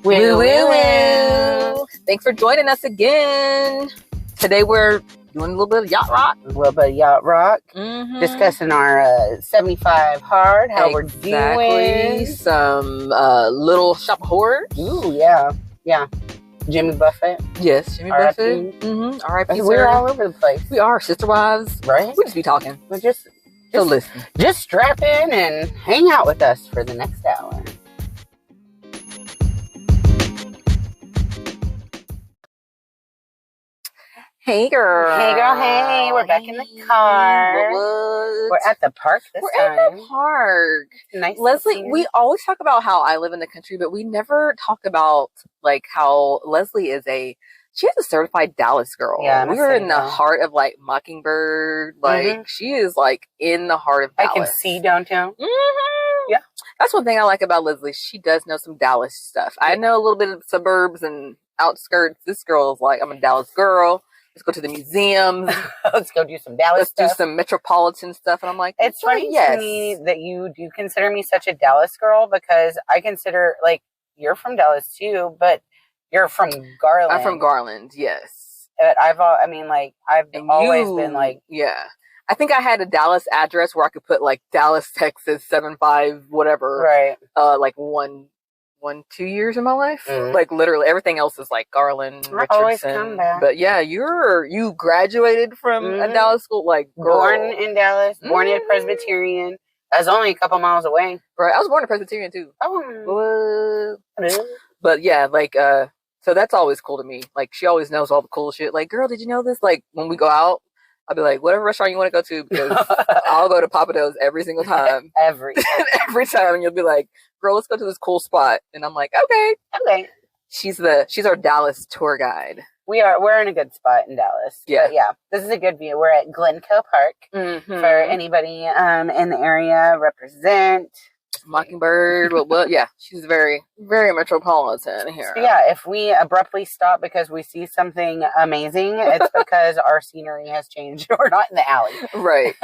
Woo, woo, woo. Thanks for joining us again. Today we're doing a little bit of yacht rock. A little bit of yacht rock. Discussing our 75 hard, how we're doing. Some little shop horror. Ooh, yeah. Yeah. Jimmy Buffett. Yes, Jimmy Buffett. R.I.P. We're all over the place. We are sister wives. Right? We just be talking. But just listen. Just strap in and hang out with us for the next hour. Hey girl. Hey girl, hey. We're back in the car. What? We're at the park this time. We're at the park. Nice. Leslie, we always talk about how I live in the country, but we never talk about like how Leslie she's a certified Dallas girl. Yeah, we are in the heart of like Mockingbird. Like she is like in the heart of Dallas. I can see downtown. Yeah. That's one thing I like about Leslie. She does know some Dallas stuff. I know a little bit of suburbs and outskirts. This girl is like, I'm a Dallas girl. Let's go to the museums. Let's go do some Dallas stuff. Let's do some metropolitan stuff. And I'm like, it's funny to me that you do consider me such a Dallas girl, because I consider, like, you're from Dallas too, but you're from Garland. I'm from Garland, yes. But I've always been like, yeah. I think I had a Dallas address where I could put like Dallas, Texas, 75, whatever. Right. Like 2 years in my life. Like literally everything else is like Garland, Richardson. Always come back. But yeah, you graduated from a Dallas school, like girl. Born in Dallas, born in Presbyterian. I was only a couple miles away. Right. I was born in Presbyterian too. Oh. But yeah, like so that's always cool to me. Like she always knows all the cool shit. Like, girl, did you know this? Like when we go out, I'll be like, whatever restaurant you want to go to, because I'll go to Papa Do's every single time. Every time. And you'll be like, girl, let's go to this cool spot. And I'm like, okay. She's our Dallas tour guide. We're in a good spot in Dallas. Yeah. But yeah. This is a good view. We're at Glencoe Park. For anybody in the area, represent. Mockingbird. Well, yeah, she's very, very metropolitan here. So yeah, if we abruptly stop because we see something amazing, it's because our scenery has changed. We're not in the alley, right?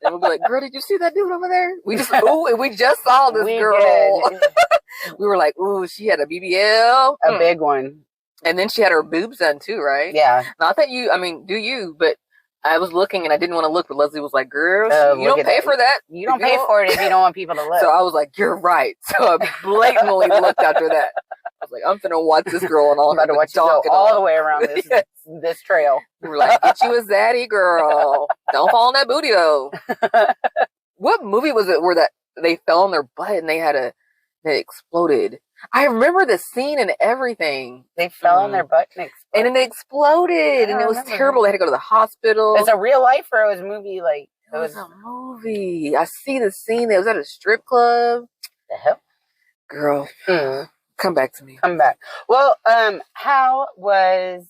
And we'll be like, "Girl, did you see that dude over there? We just saw this girl." We were like, "Ooh, she had a BBL, a big one, and then she had her boobs done too, right?" Yeah. Not that do you? But I was looking and I didn't want to look, but Leslie was like, girl, you don't pay for that. You don't pay for it if you don't want people to look. So I was like, you're right. So I blatantly looked after that. I was like, I'm finna watch this girl and all I'm about to watch you go all the way around this trail. We were like, get you a zaddy, girl. Don't fall on that booty, though. What movie was it where they fell on their butt and they exploded? I remember the scene and everything. They fell on their butt and exploded. And then they exploded, and it was terrible. They had to go to the hospital. It's a real life or it was a movie? Like it was a movie. I see the scene. It was at a strip club. The hell, girl, come back to me. Come back. Well, how was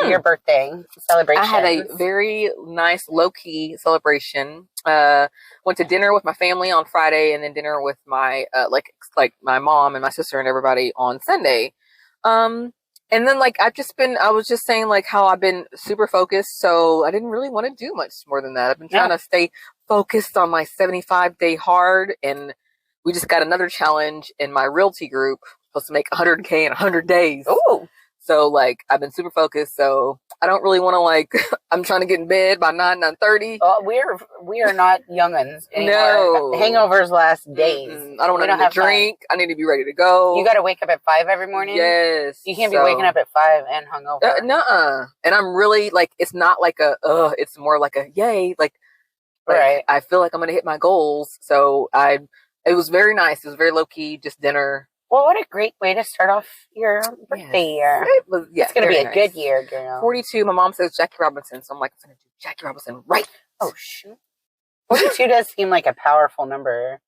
your birthday celebration? I had a very nice low-key celebration. Went to dinner with my family on Friday, and then dinner with my like my mom and my sister and everybody on Sunday. And then like I was just saying like how I've been super focused, so I didn't really want to do much more than that. I've been trying to stay focused on my 75-day hard, and we just got another challenge in my realty group, supposed to make 100K in 100 days. Ooh. So, like, I've been super focused, so I don't really want to, like, I'm trying to get in bed by 9:30. Oh, we are not young'uns anymore. No. Hangovers last days. I don't want to drink. I need to be ready to go. You got to wake up at 5 every morning? Yes. You can't be waking up at 5 and hungover. Nuh-uh. And I'm really, like, it's not like it's more like a yay. Like right. I feel like I'm going to hit my goals. So, it was very nice. It was very low-key, just dinner. Well, what a great way to start off your birthday year. It's going to be a good year, girl. 42. My mom says Jackie Robinson, so I'm like, I'm going to do Jackie Robinson right. Oh, shoot. 42 does seem like a powerful number.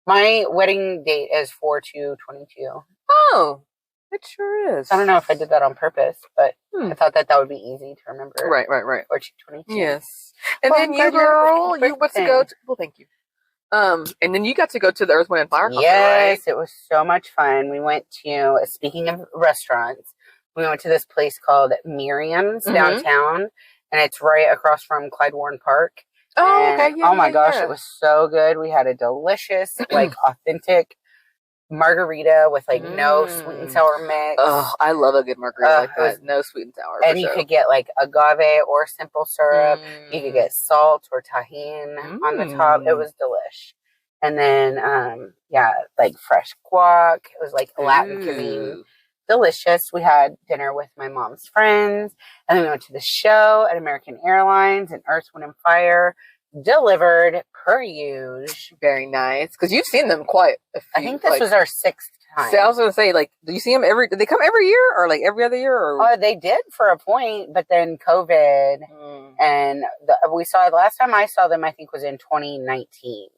My wedding date is 4/2/22. Oh, it sure is. I don't know if I did that on purpose, but I thought that would be easy to remember. Right. 4/2/22. Yes. And then you, girl, you went to go to, well, thank you. And then you got to go to the Earth, Wind, and Fire concert, yes, right? It was so much fun. We went to, speaking of restaurants, we went to this place called Miriam's downtown, and it's right across from Clyde Warren Park. Oh, okay. Yeah, oh my gosh, it was so good. We had a delicious, like, authentic margarita with like no sweet and sour mix. Oh, I love a good margarita like that. No sweet and sour. And you could get like agave or simple syrup. You could get salt or tahine on the top. It was delish. And then, like fresh guac. It was like Latin cuisine. Delicious. We had dinner with my mom's friends. And then we went to the show at American Airlines, and Earth, Wind, and Fire delivered per usual. Very nice. Because you've seen them quite a few. I think this was our 6th time. See, I was going to say, like, do you see them do they come every year or like every other year? Or? They did for a point, but then COVID. And we saw, last time I saw them, I think was in 2019.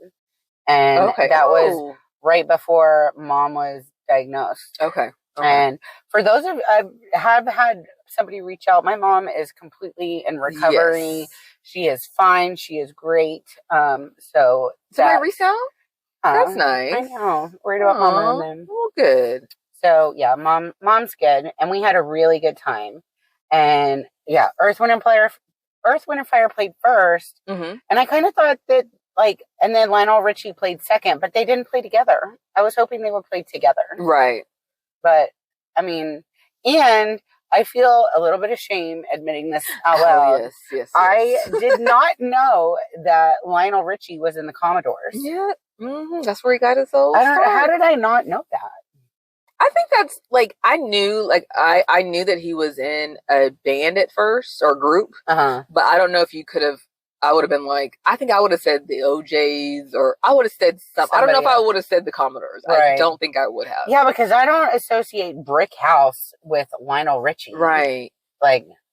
And that was right before Mom was diagnosed. Okay. And for those of I have had somebody reach out. My mom is completely in recovery. Yes. She is fine. She is great. So somebody reach out? That's nice. I know. Worried about Mama and them. Well, good. So yeah, mom's good, and we had a really good time. And yeah, Earth, Wind, and Fire played first, and I kind of thought that. And then Lionel Richie played second, but they didn't play together. I was hoping they would play together. Right. But, I mean, and I feel a little bit of shame admitting this out loud. Yes. I did not know that Lionel Richie was in the Commodores. Yeah. That's where he got his old start. How did I not know that? I think that's, I knew, I knew that he was in a band at first, or group. But I don't know if you could have. I would have been I think I would have said the OJs, or I would have said something. I don't know if I would have said the Commodores. Right. I don't think I would have. Yeah, because I don't associate Brick House with Lionel Richie. Right.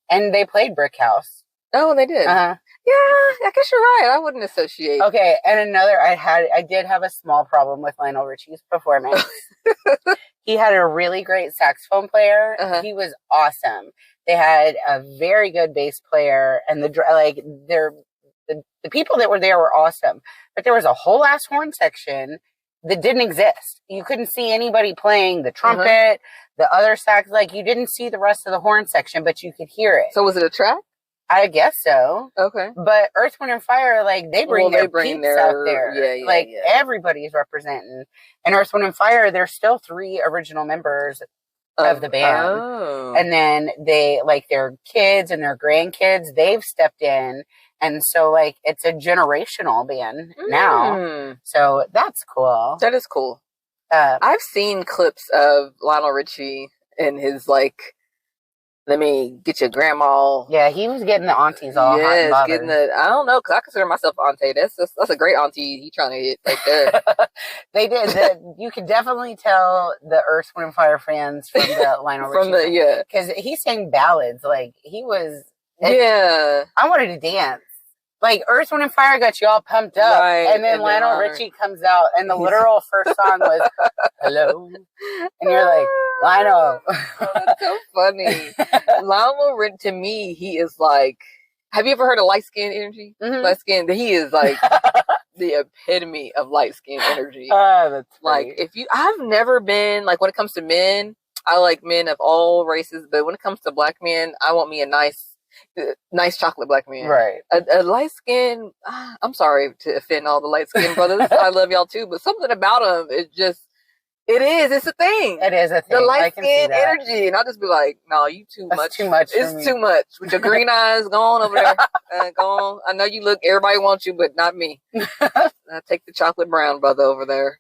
And they played Brick House. Oh, they did? Yeah, I guess you're right. I wouldn't associate. Okay, and another, I did have a small problem with Lionel Richie's performance. He had a really great saxophone player. He was awesome. They had a very good bass player, and the people that were there were awesome. But there was a whole ass horn section that didn't exist. You couldn't see anybody playing the trumpet, the other sax. You didn't see the rest of the horn section, but you could hear it. So was it a track? I guess so. Okay. But Earth, Wind, and Fire, they bring their peeps out there. Yeah. Everybody's representing. And Earth, Wind, and Fire, there's still 3 original members of the band. Oh. And then they, their kids and their grandkids, they've stepped in. And so, it's a generational band now. So that's cool. That is cool. I've seen clips of Lionel Richie and his, let me get your grandma. Yeah, he was getting the aunties all hot and bothered. I don't know, because I consider myself auntie. That's a great auntie he trying to hit right there. They did. You could definitely tell the Earth, Wind, and Fire fans from the Lionel Richie. Because he sang ballads. He was... I wanted to dance. Earth, Wind, and Fire got you all pumped up. Right, and then Lionel Richie comes out, and the literal first song was, hello. And you're like, Lionel. Oh, that's so funny. Lionel, to me, he is have you ever heard of light skin energy? Light skin, he is the epitome of light skin energy. That's funny. I've never been, when it comes to men, I like men of all races, but when it comes to black men, I want me a nice chocolate black man. Right. A light skin, I'm sorry to offend all the light skinned brothers. I love y'all too, but something about them is just, it's a thing. It is a thing. The light skin energy. And I'll just be like, no, you too That's much. Too much. It's too much. With your green eyes, go on over there. Go on. I know you everybody wants you, but not me. I take the chocolate brown brother over there.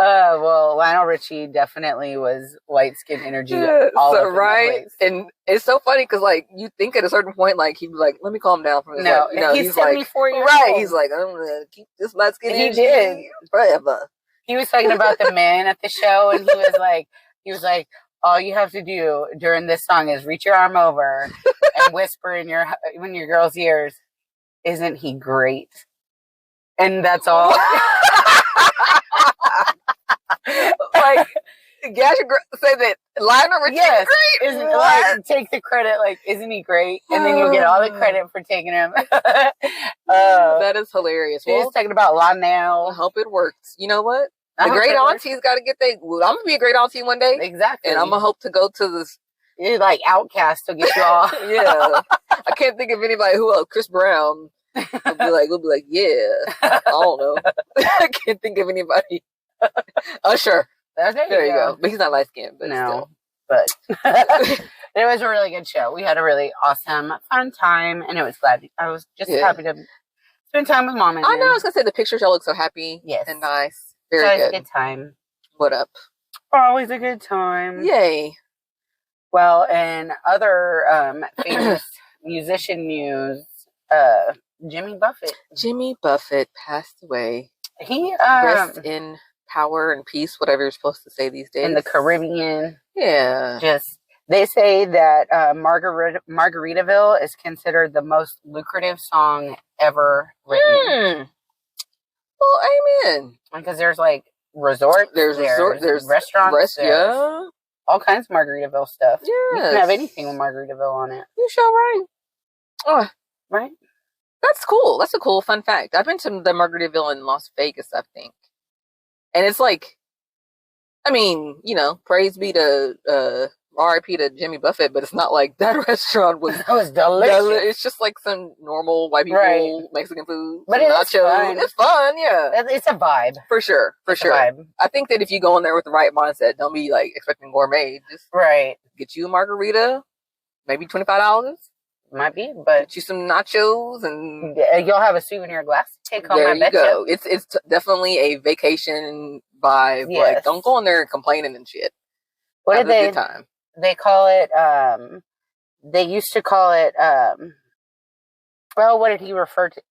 Well, Lionel Richie definitely was light skin energy all over right. And it's so funny because you think at a certain point he'd be like, let me calm down from this. No, he's 74 years old. He's I'm gonna keep this light skin energy. He did forever. He was talking about the men at the show, and he was like, all you have to do during this song is reach your arm over and whisper in your girl's ears, isn't he great? And that's all. Gash say that Lionel Richie is great. Isn't take the credit? Isn't he great? And then you'll get all the credit for taking him. That is hilarious. She was talking about Lionel. I hope it works. You know what? The great aunties got to get I'm gonna be a great auntie one day. Exactly. And I'm gonna hope to go to this. You're Outcast to get you all. Yeah. I can't think of anybody who else. Chris Brown. We'll be like, yeah. I don't know. I can't think of anybody. Usher. There you go. But he's not light skinned, but no. still. But it was a really good show. We had a really awesome, fun time, and I was just happy to spend time with Mom and I know. I was gonna say the pictures y'all look so happy. Yes. And nice. Very good. A good time. What up? Always a good time. Yay. Well, and other famous musician news, Jimmy Buffett passed away. He rest in power and peace, whatever you're supposed to say these days. In the Caribbean. Yeah. They say that Margaritaville is considered the most lucrative song ever written. Well, amen. Because there's like resorts, there's restaurants, yeah, all kinds of Margaritaville stuff. Yeah, you can have anything with Margaritaville on it. You sure right. Oh, right. That's cool. That's a cool fun fact. I've been to the Margaritaville in Las Vegas, I think, and it's like, I mean, praise be to R.I.P. to Jimmy Buffett, but it's not like that restaurant was. That was delicious. It's just like some normal white people Mexican food, but it's fun. It's fun, yeah. It's a vibe for sure. Vibe. I think that if you go in there with the right mindset, don't be like expecting gourmet. Just get you a margarita, maybe $25. Might be, but get you some nachos and you'll have a souvenir glass to take home. There you go. It's definitely a vacation vibe. Yes. Like, don't go in there complaining and shit. What have did a good time. They call it? They used to call it. Well, what did he refer to?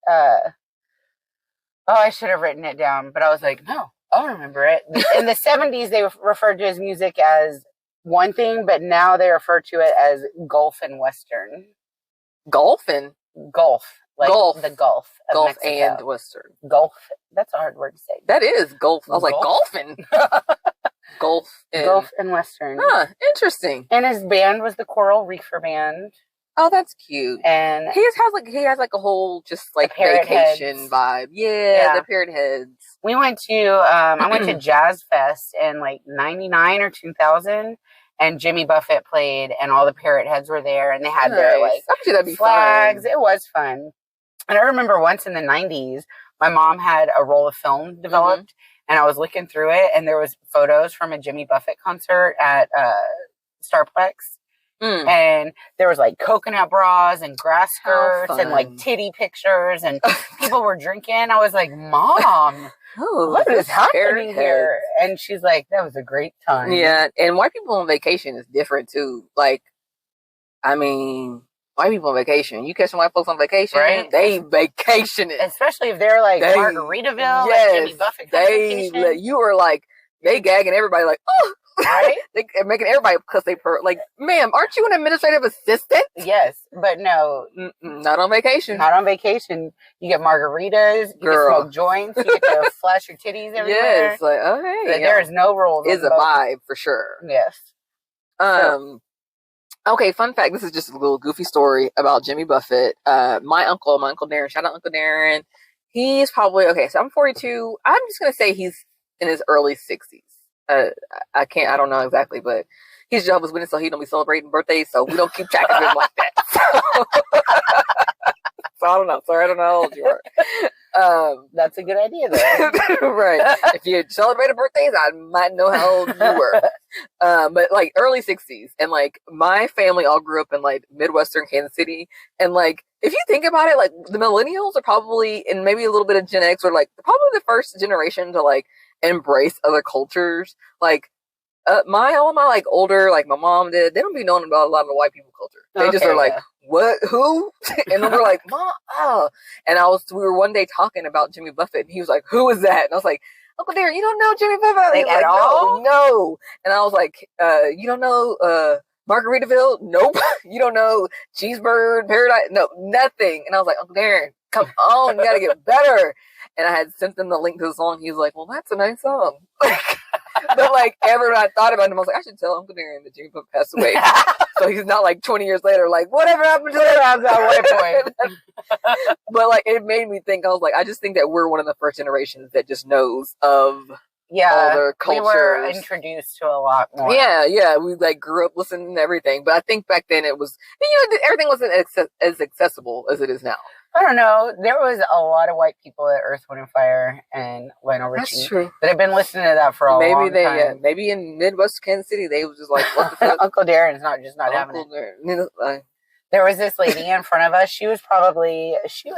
I should have written it down, but I was like, no, I don't remember it. In the 70s, they referred to his music as one thing, but now they refer to it as golf and western. Golf, like golf. The Gulf and western. Golf. That's a hard word to say. That is golf. I was like golfing. Golf and western. Huh, interesting. And his band was the Coral Reefer Band. Oh, that's cute. And he has like a whole just like vacation vibe. Yeah, the Parrot Heads. We went to I went to Jazz Fest in like 99 or 2000, and Jimmy Buffett played, and all the Parrot Heads were there, and they had their like that'd be flags. Fun. It was fun. And I remember once in the 90s, my mom had a roll of film developed, and I was looking through it, and there was photos from a Jimmy Buffett concert at Starplex. And there was like coconut bras and grass skirts and like titty pictures, and people were drinking. I was like, Mom, what is happening here? And she's like, that was a great time. Yeah. And white people on vacation is different too. Like, I mean, white people on vacation, you catch some white folks on vacation, right? They vacationing. Especially if they're like Margaritaville, like Jimmy Buffett vacation. You are like, they gagging everybody like, oh. Right? They're making everybody because like, ma'am, aren't you an administrative assistant? Yes, but no. Not on vacation. Not on vacation. You get margaritas, you can smoke joints, you get to flash your titties everywhere. Yes, like, oh, hey. There is no rules. It's a vibe for sure. Yes. Okay, fun fact. This is just a little goofy story about Jimmy Buffett. My uncle Darren, shout out Uncle Darren. He's probably, so I'm 42. I'm just going to say he's in his early 60s. I don't know exactly, but he's Jehovah's Witness, so he don't be celebrating birthdays, so we don't keep track of him like that. So I don't know. Sorry, I don't know how old you are. That's a good idea, though. Right. If you celebrated birthdays, I might know how old you were. But like early 60s, and like my family all grew up in like Midwestern Kansas City, and like if you think about it, like the millennials are probably, and maybe a little bit of Gen X, are like probably the first generation to like embrace other cultures. Like all my like older, like my mom did, they don't be knowing about a lot of the white people culture. They just are like, what, who? And then we're like, Mom, oh. And we were one day talking about Jimmy Buffett, and he was like, who is that? And I was like, Uncle Darren, you don't know Jimmy Buffett? Like, at all? No. And I was like, you don't know Margaritaville? Nope. You don't know Cheeseburger Paradise? No, nothing. And I was like, Uncle Darren, come on, you gotta get better. And I had sent them the link to the song. He was like, well, that's a nice song. But like everyone I thought about him, I was like, I should tell Uncle Darren that Jimmy Buffett passed away. So he's not like 20 years later, like, whatever happened to that white boy? But like, it made me think, I was like, I just think that we're one of the first generations that just knows of all their cultures. We were introduced to a lot more. Yeah. We like grew up listening to everything. But I think back then it was, everything wasn't as accessible as it is now. I don't know. There was a lot of white people at Earth, Wind and Fire and Lionel Richie. That's true. That have been listening to that for a long time. Yeah, maybe in Midwest Kansas City they was just like, what the fuck? Uncle Darren's not having it. There was this lady in front of us. She was probably 80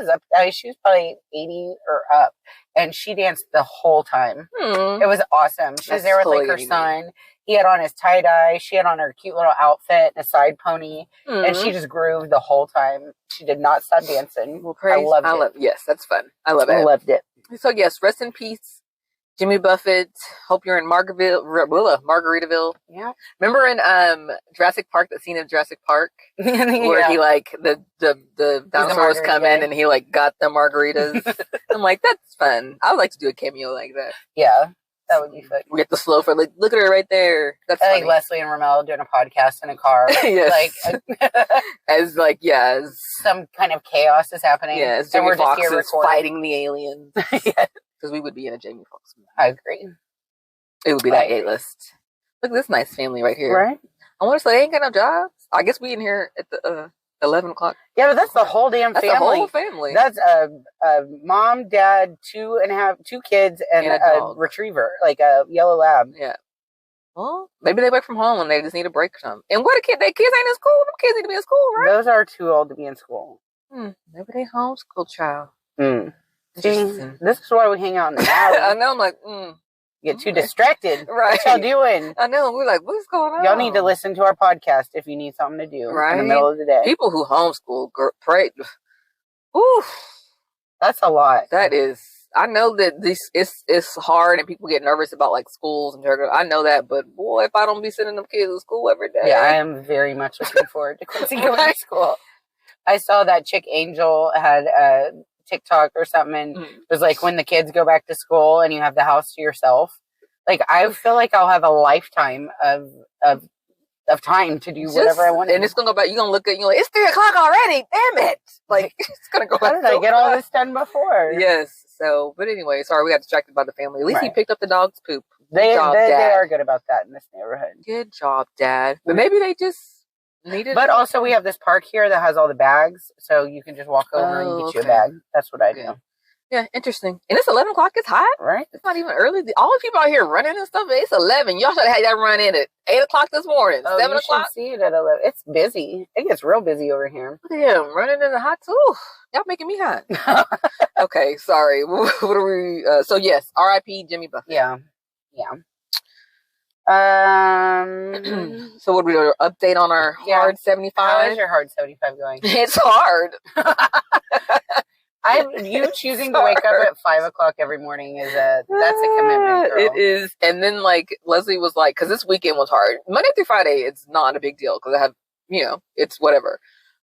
or up, and she danced the whole time. It was awesome. She was there with like her son. He had on his tie-dye. She had on her cute little outfit and a side pony, and she just grooved the whole time. She did not stop dancing. Well, I loved it. Yes, that's fun. I love it. I loved it. So yes, rest in peace, Jimmy Buffett. Hope you're in Margaritaville. Yeah. Remember in Jurassic Park, the scene of Jurassic Park where he like the dinosaurs come in and he like got the margaritas. I'm like, that's fun. I would like to do a cameo like that. Yeah. That would be fun. We get the slow for like, look at her right there. That's funny. Like Leslie and Ramel doing a podcast in a car. Yes. As some kind of chaos is happening. Yeah, as Jamie Foxx is fighting the aliens. Because we would be in a Jamie Foxx movie. I agree. It would be that A-list. Look at this nice family right here. Right? I want to say they ain't got no jobs. I guess we in here at the 11 o'clock. Yeah, but that's the whole damn family. That's the whole family. That's a mom, dad, two kids, and a retriever, like a yellow lab. Yeah. Well, maybe they work from home and they just need a break or something. And what their kids ain't in school? Them kids need to be in school, right? Those are too old to be in school. Maybe they homeschool child. See, this is why we hang out in the house. I know, I'm like, Get too distracted. Right. What y'all doing? I know. We're like, what's going on? Y'all need to listen to our podcast if you need something to do in the middle of the day. People who homeschool, pray. Oof. That's a lot. That is. I know that it's hard and people get nervous about like schools and I know that, but boy, if I don't be sending them kids to school every day. Yeah, I am very much looking forward to Quincy going to school. I saw that chick Angel had a TikTok or something, and it was like when the kids go back to school and you have the house to yourself. Like I feel like I'll have a lifetime of time to do whatever I want. And it's gonna go back. You're gonna look at it's 3 o'clock already. Damn it! Like it's gonna go. How did I get all this done before? Yes. So, but anyway, sorry we got distracted by the family. At least he picked up the dog's poop. They are good about that in this neighborhood. Good job, Dad. But maybe they just needed. But also, we have this park here that has all the bags, so you can just walk over and get you a bag. That's what I do. Yeah, interesting. And it's 11 o'clock. It's hot. Right. It's not even early. All the people out here running and stuff, it's 11. Y'all should have had that run in at 8 o'clock this morning. 7 o'clock. You should see it at 11. It's busy. It gets real busy over here. Look at him running in the hot too. Y'all making me hot. Okay, sorry. What are we? So yes, R.I.P. Jimmy Buffett. Yeah. So what do we do? Update on our hard 75? How is your hard 75 going? It's hard. You choosing to wake up at 5 o'clock every morning that's a commitment, girl. It is. And then like Leslie was like, because this weekend was hard. Monday through Friday, it's not a big deal because I have, it's whatever.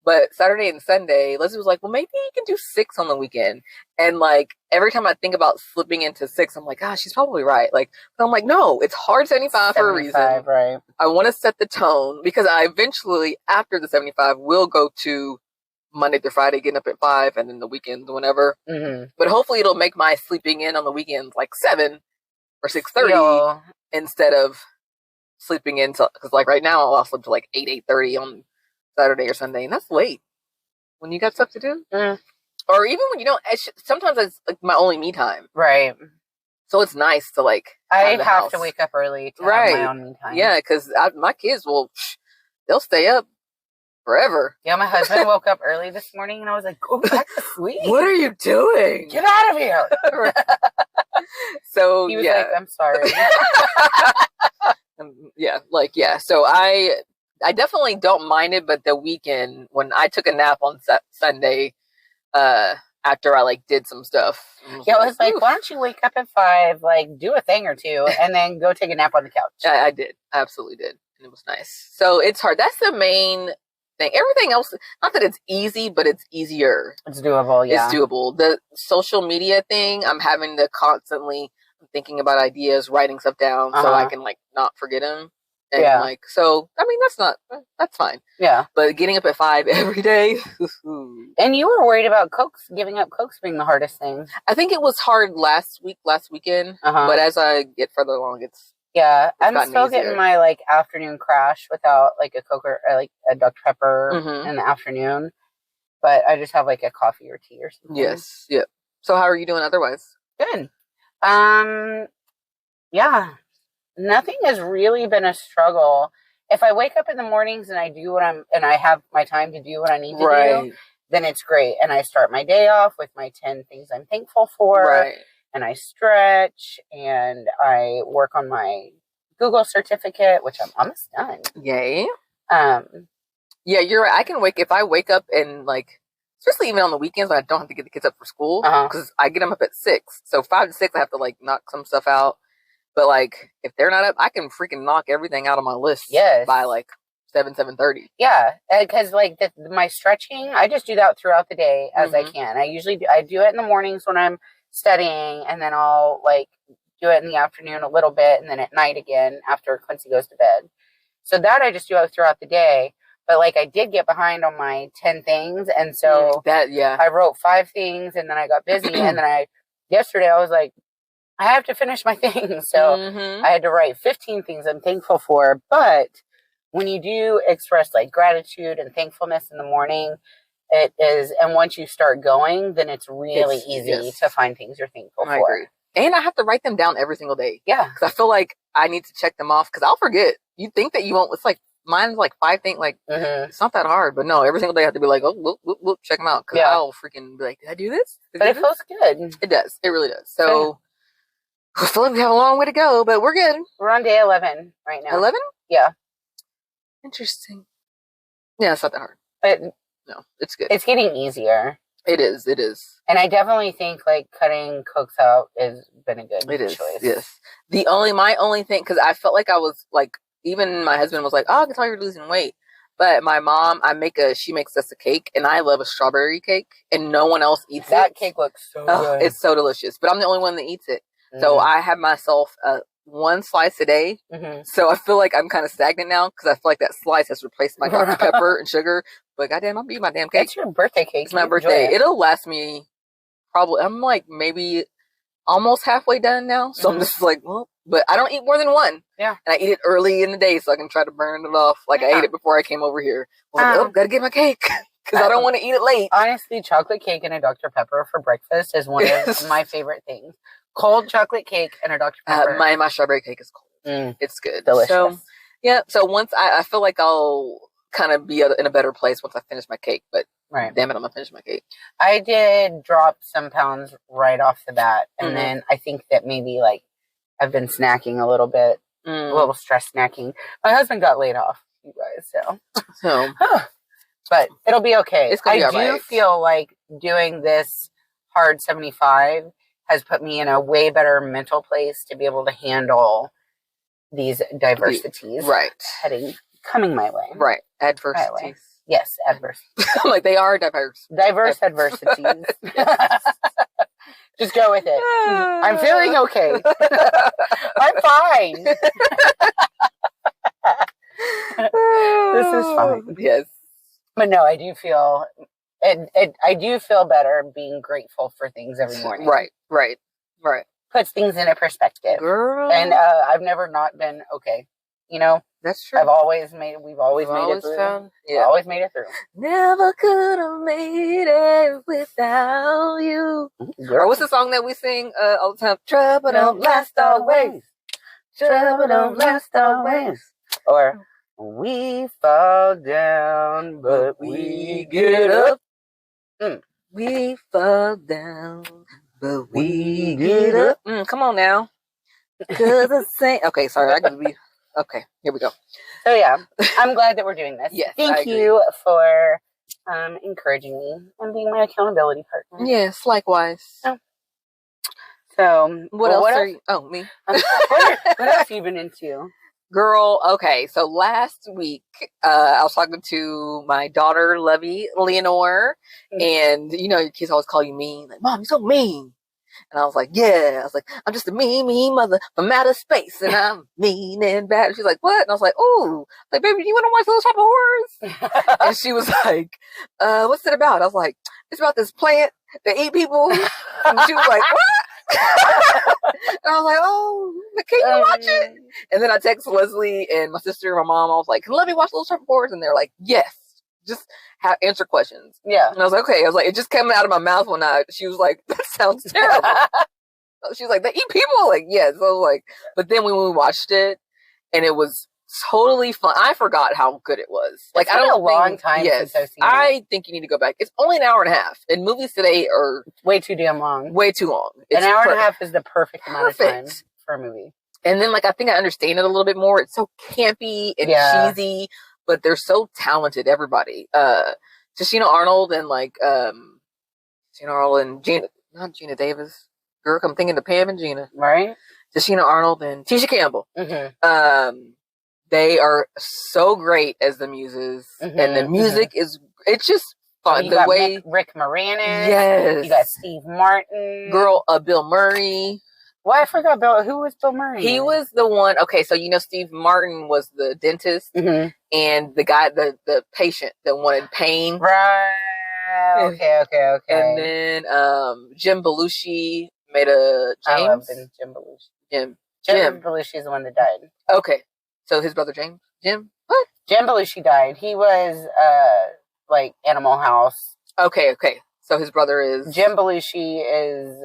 But Saturday and Sunday, Leslie was like, well, maybe you can do 6 on the weekend. And like every time I think about slipping into 6, I'm like, gosh, she's probably right. Like, but I'm like, no, it's hard 75 for a reason. Right. I want to set the tone because I eventually, after the 75, will go to Monday through Friday, getting up at 5, and then the weekends, whenever. Mm-hmm. But hopefully it'll make my sleeping in on the weekends like 7 or 6:30 instead of sleeping in because like right now I'll sleep to like 8:30 on Saturday or Sunday, and that's late when you got stuff to do. Or even when you don't. Sometimes it's like my only me time, right? So it's nice to like. I have to wake up early to have my own me time. Yeah, because my kids they'll stay up forever. Yeah, my husband woke up early this morning, and I was like, "Go back to sleep. What are you doing? Get out of here!" So he was like, "I'm sorry." So I definitely don't mind it, but the weekend when I took a nap on Sunday, after I like did some stuff, I was like, why don't you wake up at 5, like do a thing or two, and then go take a nap on the couch? I did, I absolutely did, and it was nice. So it's hard. That's the main thing. Everything else, not that it's easy, but it's easier. It's doable. Yeah, it's doable. The social media thing, I'm having to constantly thinking about ideas, writing stuff down so I can like not forget them. And Yeah. like, so, I mean, that's fine. Yeah. But getting up at 5 every day. And you were worried about giving up Cokes being the hardest thing. I think it was hard last weekend. But as I get further along, I'm still getting my like afternoon crash without like a Coke or like a Dr. Pepper in the afternoon. But I just have like a coffee or tea or something. Yes. Yep. So how are you doing otherwise? Good. Yeah. Nothing has really been a struggle. If I wake up in the mornings and I have my time to do what I need to do, then it's great. And I start my day off with my 10 things I'm thankful for. Right. And I stretch and I work on my Google certificate, which I'm almost done. Yay. Yeah, you're right. If I wake up and like, especially even on the weekends when I don't have to get the kids up for school, because I get them up at 6. So 5 to 6, I have to like knock some stuff out. But like, if they're not up, I can freaking knock everything out of my list by like 7:30. Yeah, because like my stretching, I just do that throughout the day as I can. I do it in the mornings when I'm studying, and then I'll like do it in the afternoon a little bit, and then at night again after Quincy goes to bed. So that I just do it throughout the day. But like I did get behind on my 10 things, and so I wrote 5 things, and then I got busy, and then yesterday I was like, I have to finish my things. So I had to write 15 things I'm thankful for. But when you do express like gratitude and thankfulness in the morning, it is, and once you start going, then it's really easy to find things you're thankful for. I agree. And I have to write them down every single day. Yeah. Because I feel like I need to check them off because I'll forget. You think that you won't, it's like, mine's like 5 things, like, it's not that hard. But no, every single day I have to be like, oh, whoop, check them out. Because I'll freaking be like, did I do this? But it feels good. It does. It really does. So, I feel like we have a long way to go, but we're good. We're on day 11 right now. 11? Yeah. Interesting. Yeah, it's not that hard. But no, it's good. It's getting easier. It is. And I definitely think like cutting Cokes out has been a good choice. Yes. My only thing, because I felt like I was like, even my husband was like, oh, I can tell you're losing weight. But my mom, she makes us a cake, and I love a strawberry cake, and no one else eats it. That cake looks so good. It's so delicious. But I'm the only one that eats it. So I have myself 1 slice a day. So I feel like I'm kind of stagnant now because I feel like that slice has replaced my Dr. Pepper and sugar. But goddamn, I'll eat my damn cake. It's your birthday cake. It's my birthday. It'll last me probably, I'm like maybe almost halfway done now. So I'm just like, well, but I don't eat more than 1. Yeah. And I eat it early in the day so I can try to burn it off. Like I ate it before I came over here. I was like, gotta get my cake. Because I don't want to eat it late. Honestly, chocolate cake and a Dr. Pepper for breakfast is one of my favorite things. Cold chocolate cake and a Dr. Pepper. My strawberry cake is cold. It's good. Delicious. So, yeah. So once I feel like I'll kind of be in a better place once I finish my cake. But damn it, I'm going to finish my cake. I did drop some pounds right off the bat. And then I think that maybe like I've been snacking a little bit. A little stress snacking. My husband got laid off, you guys. So. But it'll be okay. It's gonna be I do feel like doing this hard 75 has put me in a way better mental place to be able to handle these diversities. Coming my way. Right. Adversities. Yes, adversities. I'm like, they are diverse. Diverse adversities. Just go with it. I'm feeling okay. I'm fine. This is fine. Yes. But no, I do feel I do feel better being grateful for things every morning. Right. Puts things in a perspective. Girl. And I've never not been okay. You know? That's true. We've always made it through. Always made it through. Never could have made it without you. Or what's the song that we sing all the time? Trouble don't last always. Trouble don't last always. Or we fall down, but we get up. We fall down, but we get up. Come on now. Okay, sorry. Okay, here we go. So yeah, I'm glad that we're doing this. Yes, Thank you for encouraging me and being my accountability partner. Yes, likewise. So what else are you? Oh, me. What else have you been into? Girl, okay, so last week, I was talking to my daughter, Leonore, and, you know, your kids always call you mean. Like, Mom, you're so mean. And I was like, yeah. I was like, I'm just a mean mother from outer space, and I'm mean and bad. And she's like, what? And I was like, oh, like, baby, do you want to watch Little Shop of Horrors? And she was like, what's it about? I was like, it's about this plant that eat people. And she was like, what? And I was like, oh, can you watch it? And then I texted Leslie and my sister and my mom. I was like, let me watch Little Shop of Horrors. And they're like, yes, just answer questions. Yeah. And I was like, okay. I was like, it just came out of my mouth one night. She was like, that sounds terrible. She was like, they eat people? Like, yes. So I was like, but then when we watched it, and it was totally fun. I forgot how good it was. Like, I don't a long time since I've seen it. I think you need to go back. It's only an hour and a half, and movies today are way too damn long. Way too long. An hour and a half is the perfect amount of time for a movie. And then, like, I think I understand it a little bit more. It's so campy and cheesy, but they're so talented. Everybody, Tashina Arnold and Tashina Arnold and not Gina Davis. Girl, I'm thinking of Pam and Gina. Right. Tashina Arnold and Tisha Campbell. Mm-hmm. They are so great as the muses, and the music it's just fun. You the got way Rick Moranis. Yes. You got Steve Martin. Girl, Bill Murray. Well, I forgot who was Bill Murray? He was the one. Okay, so Steve Martin was the dentist, and the guy, the patient that wanted pain. Right. Okay. And then Jim Belushi made a James. I love Jim Belushi. Jim Belushi is the one that died. Okay, so his brother James. Jim. What? Jim Belushi died. He was like Animal House. Okay. So his brother is Jim Belushi is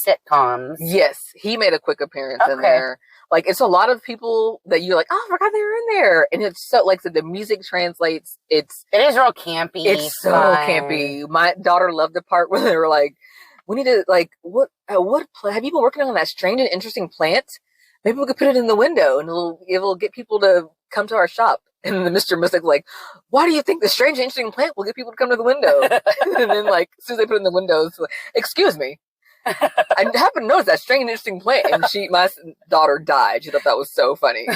sitcoms. Yes, he made a quick appearance in there. Like, it's a lot of people that you're like, oh, I forgot they were in there. And it's so, like, so the music translates. It is real campy. It's so campy. My daughter loved the part where they were like, we need to, like, what have you been working on that strange and interesting plant? Maybe we could put it in the window and it'll get people to come to our shop. And then Mr. Mystic's like, why do you think the strange and interesting plant will get people to come to the window? And then, like, as soon as they put it in the window, it's like, excuse me. I happened to notice that strange and interesting plant, and my daughter died. She thought that was so funny.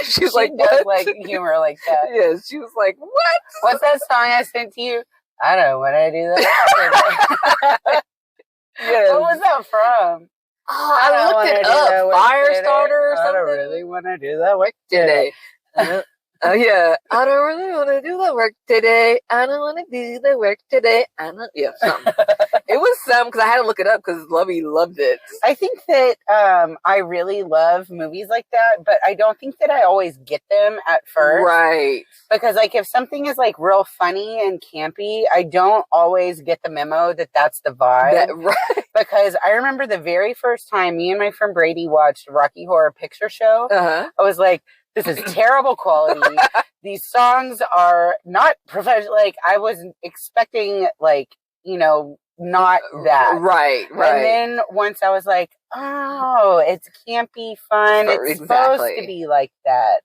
She's like, does like humor like that. Yes, she was like, what? What's that song I sent to you? I don't want to do that. Yes. What was that from? Oh, I looked it up. Firestarter or something. I don't really want to do that work today. Oh, yeah. I don't really want to do the work today. I don't want to do the work today. Yeah, something. It was because I had to look it up because Lovey loved it. I think that I really love movies like that, but I don't think that I always get them at first. Right. Because, like, if something is, like, real funny and campy, I don't always get the memo that that's the vibe. Right. Because I remember the very first time me and my friend Brady watched Rocky Horror Picture Show, I was like, this is terrible quality. These songs are not professional. Like, I was expecting, like, not that. Right. And then once I was like, oh, it's campy fun. It's supposed to be like that.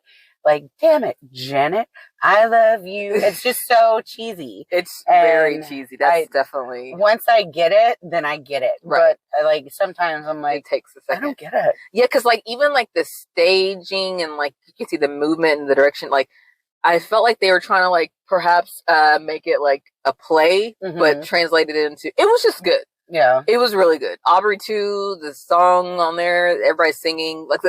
Like, damn it, Janet, I love you. It's just so cheesy. It's very cheesy. That's definitely. Once I get it, then I get it. Right. But, like, sometimes I'm like, it takes a second. I don't get it. Yeah, because, like, even, like, the staging and, like, you can see the movement and the direction. Like, I felt like they were trying to, like, perhaps make it, like, a play, but translated it into. It was just good. Yeah. It was really good. Aubrey, too, the song on there, everybody's singing. Like,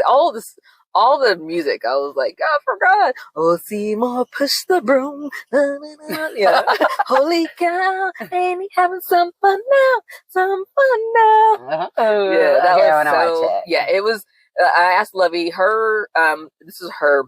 all the music, I was like, I forgot. Oh, Seymour, push the broom. Na, na, na. Yeah. Holy cow, ain't he having some fun now? Some fun now. Yeah, that was so. Yeah, it was. I asked Lovey this is her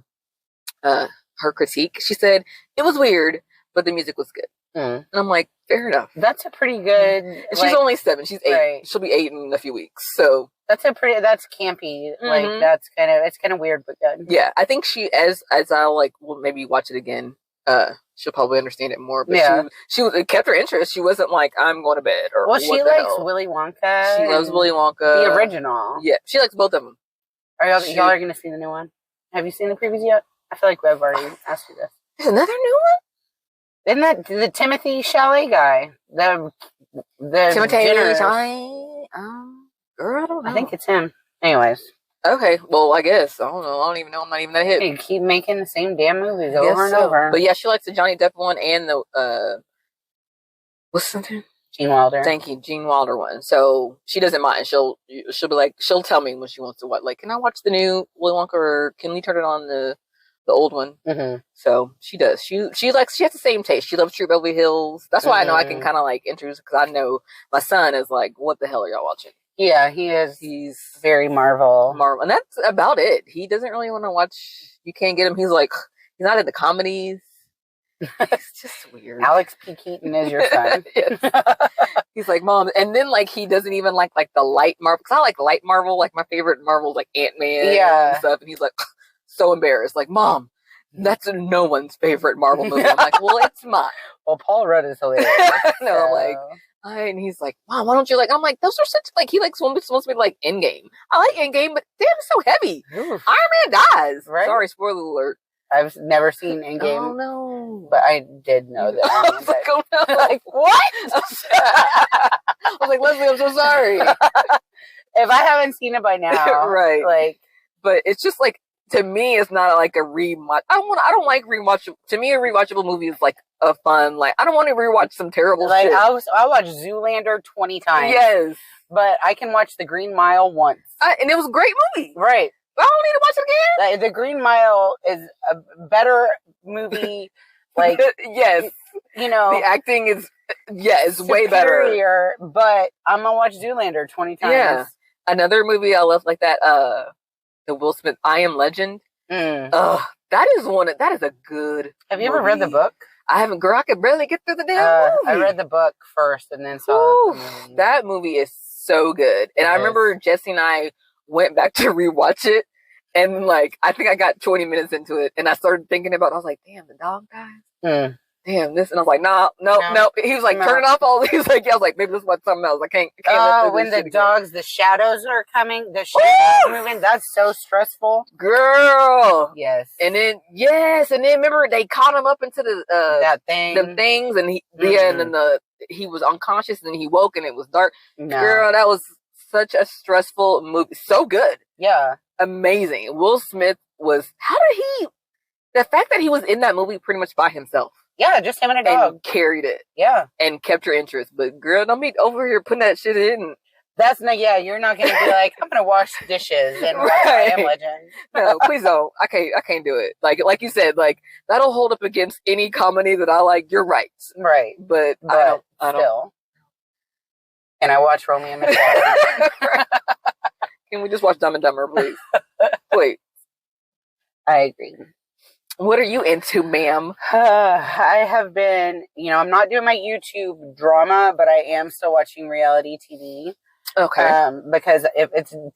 critique. She said it was weird, but the music was good. And I'm like, fair enough. That's a pretty good. And she's only 7. She's 8. Right. She'll be 8 in a few weeks. So that's campy. Like, it's kind of weird, but good. Yeah, I think as I'll maybe watch it again. She'll probably understand it more. But it kept her interest. She wasn't like, I'm going to bed or. Well, she likes Willy Wonka. She loves Willy Wonka, the original. Yeah, she likes both of them. Are y'all are going to see the new one? Have you seen the previews yet? I feel like I've already asked you this. There's another new one. Isn't that the Timothy Chalamet guy? The Timothy Chalamet? Girl, I don't know. I think it's him. Anyways. Okay, well, I guess. I don't know. I don't even know. I'm not even that hip. You keep making the same damn movies over and over. But yeah, she likes the Johnny Depp one and the, what's something? Gene Wilder. Thank you, Gene Wilder one. So she doesn't mind. She'll be like, she'll tell me when she wants to watch. Like, can I watch the new Willy Wonka, or can we turn it on the old one? Mm-hmm. So she does. She has the same taste. She loves True Beverly Hills. That's why I know I can kind of like introduce, because I know my son is like, what the hell are y'all watching? Yeah, he is. He's very Marvel, and that's about it. He doesn't really want to watch. You can't get him. He's like, he's not into comedies. It's just weird. Alex P. Keaton is your son. He's like, Mom, and then like he doesn't even like the light Marvel, because I like light Marvel. Like my favorite Marvel is like Ant-Man, and stuff. And he's like so embarrassed, like, Mom, that's no one's favorite Marvel movie. I'm like, well, it's mine. Well, Paul Rudd is hilarious. No, like. And he's like, Mom, why don't you like? I'm like, those are such like, he likes supposed to be like Endgame. I like Endgame, but damn, it's so heavy. Oof. Iron Man dies. Right? Sorry, spoiler alert. I've never seen Endgame. Oh no! But I did know that. I was like, oh no! Like what? I was like, Leslie, I'm so sorry. If I haven't seen it by now, right? Like, but it's just like, to me, it's not like a rewatch. I don't like rewatch. To me, a rewatchable movie is like a fun. Like, I don't want to rewatch some terrible shit. I watched Zoolander 20 times. Yes, but I can watch The Green Mile once, and it was a great movie. Right. I don't need to watch it again. The Green Mile is a better movie. Like, yes, you know, the acting is it's way better. But I'm gonna watch Zoolander 20 times. Yeah, another movie I love like that. The Will Smith I Am Legend. That is a good. Have you ever read the book? I haven't. Girl, I could barely get through the damn movie. I read the book first and then saw the movie. That movie is so good, and I remember Jesse and I went back to rewatch it, and like I think I got 20 minutes into it, and I started thinking about it. I was like, damn, the dog dies. Damn this, and I was like, no. He was like, turn it off. All he was like, yeah. I was like, maybe this was something else. I can't. Oh, when the dogs, the shadows are coming, the shadows moving. That's so stressful, girl. Yes, and then remember they caught him up into the that thing, them things, and and then he was unconscious, and then he woke, and it was dark. No. Girl, that was such a stressful movie. So good. Yeah. Amazing. Will Smith was, the fact that he was in that movie pretty much by himself. Yeah, just him and a dog. And carried it. Yeah. And kept your interest. But girl, don't be over here putting that shit in. That's not, you're not going to be like, I'm going to wash dishes and watch I Am Legend. No, please don't. I can't do it. Like you said, like, that'll hold up against any comedy that I like. You're right. Right. But I don't. And I watch Romeo and Michelle. Can we just watch Dumb and Dumber, please? Please. I agree. What are you into, ma'am? I have been, I'm not doing my YouTube drama, but I am still watching reality TV. Okay. Because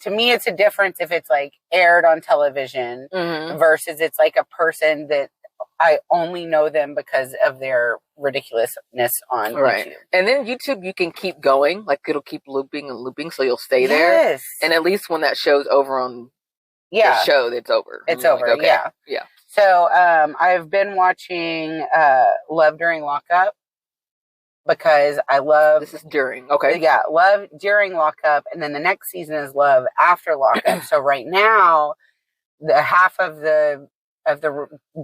to me, it's a difference if it's like aired on television versus it's like a person that I only know them because of their ridiculousness on YouTube. And then YouTube, you can keep going. Like, it'll keep looping and looping, so you'll stay there. And at least when that show's over on the show, it's over. It's over, like, okay. Yeah. So, I've been watching Love During Lockup because I love... This is during, okay. Yeah, Love During Lockup, and then the next season is Love After Lockup. So right now, the half of the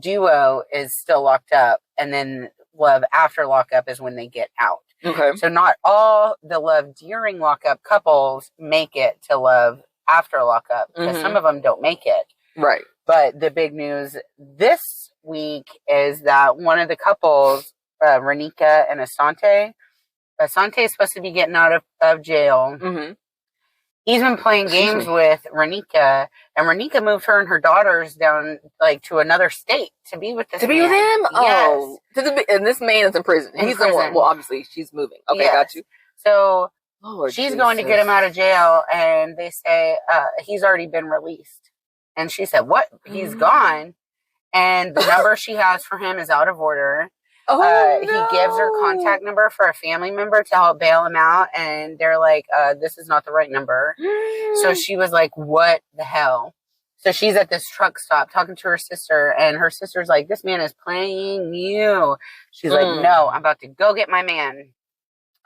duo is still locked up, and then Love After Lockup is when they get out. Okay. So not all the Love During Lockup couples make it to Love After Lockup, because some of them don't make it. Right. But the big news this week is that one of the couples, Renika and Asante is supposed to be getting out of jail. Mm-hmm. He's been playing games with Renika, and Renika moved her and her daughters down like to another state to be with this man. Be with him? Yes. Oh. And this man is in prison. He's the one. Well, obviously, she's moving. Okay, got you. So she's going to get him out of jail, and they say he's already been released. And she said, what? He's gone. And the number she has for him is out of order. He gives her contact number for a family member to help bail him out, and they're like, this is not the right number. So she was like, what the hell? So she's at this truck stop talking to her sister, and her sister's like, this man is playing you. She's like, no, I'm about to go get my man.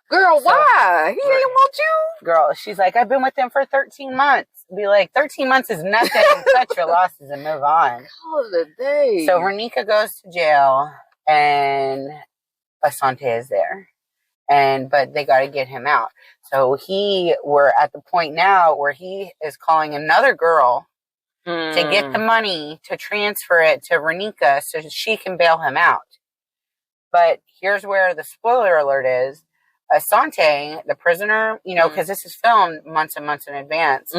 Girl, why? He didn't want you? Girl, she's like, I've been with him for 13 months. Be like, 13 months is nothing. Cut your losses and move on. Call it a day. So Renika goes to jail, and Asante is there. but they got to get him out. So we're at the point now where he is calling another girl to get the money to transfer it to Renika so she can bail him out. But here's where the spoiler alert is. Asante, the prisoner, because this is filmed months and months in advance.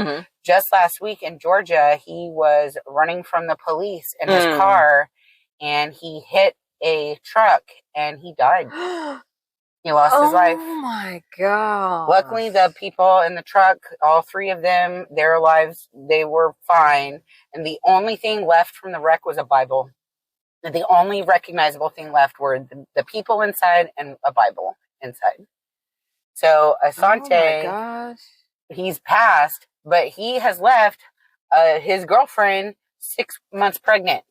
Just last week in Georgia, he was running from the police in his car, and he hit a truck, and he died. He lost his life. Oh, my God. Luckily, the people in the truck, all three of them, their lives, they were fine. And the only thing left from the wreck was a Bible. The only recognizable thing left were the people inside and a Bible inside. So Asante, oh my gosh. He's passed, but he has left his girlfriend 6 months pregnant.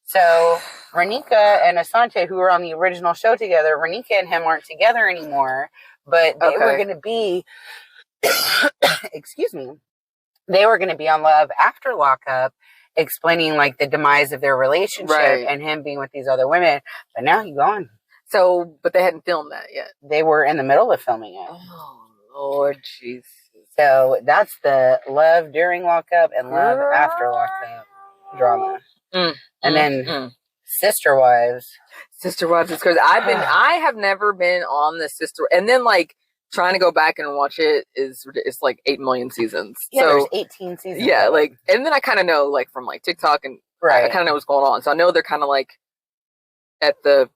So Renika and Asante, who were on the original show together, Renika and him aren't together anymore, but they were going to be, excuse me, they were going to be on Love after Lockup, explaining like the demise of their relationship and him being with these other women. But now he's gone. So, but they hadn't filmed that yet. They were in the middle of filming it. Oh, Lord Jesus. So that's the Love during Lockup and Love after Lockup drama. And then Sister Wives. Sister Wives is because I have never been on the Sister, and then like trying to go back and watch it's like 8 million seasons. Yeah, so, there's 18 seasons. Yeah, like, and then I kind of know like from like TikTok and I kind of know what's going on. So I know they're kind of like at the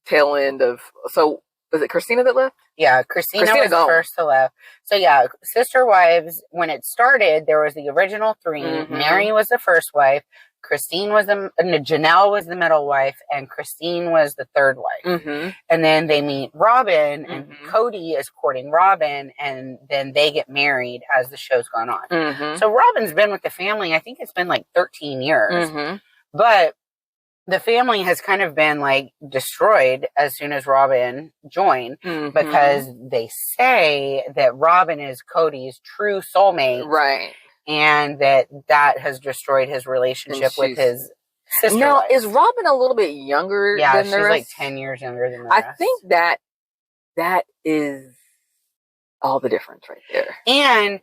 tail end of. So was it Christina that left? Yeah, Christina was the first to left. So yeah, Sister Wives. When it started, there was the original 3. Mary was the first wife. Christine was Janelle was the middle wife, and Christine was the third wife. And then they meet Robin, and Cody is courting Robin, and then they get married as the show's gone on. So Robin's been with the family, I think it's been like 13 years. But the family has kind of been like destroyed as soon as Robin joined, because they say that Robin is Cody's true soulmate. Right. And that has destroyed his relationship with his sister. Now, is Robin a little bit younger than the rest? She's like 10 years younger than the rest. I think that is all the difference right there. And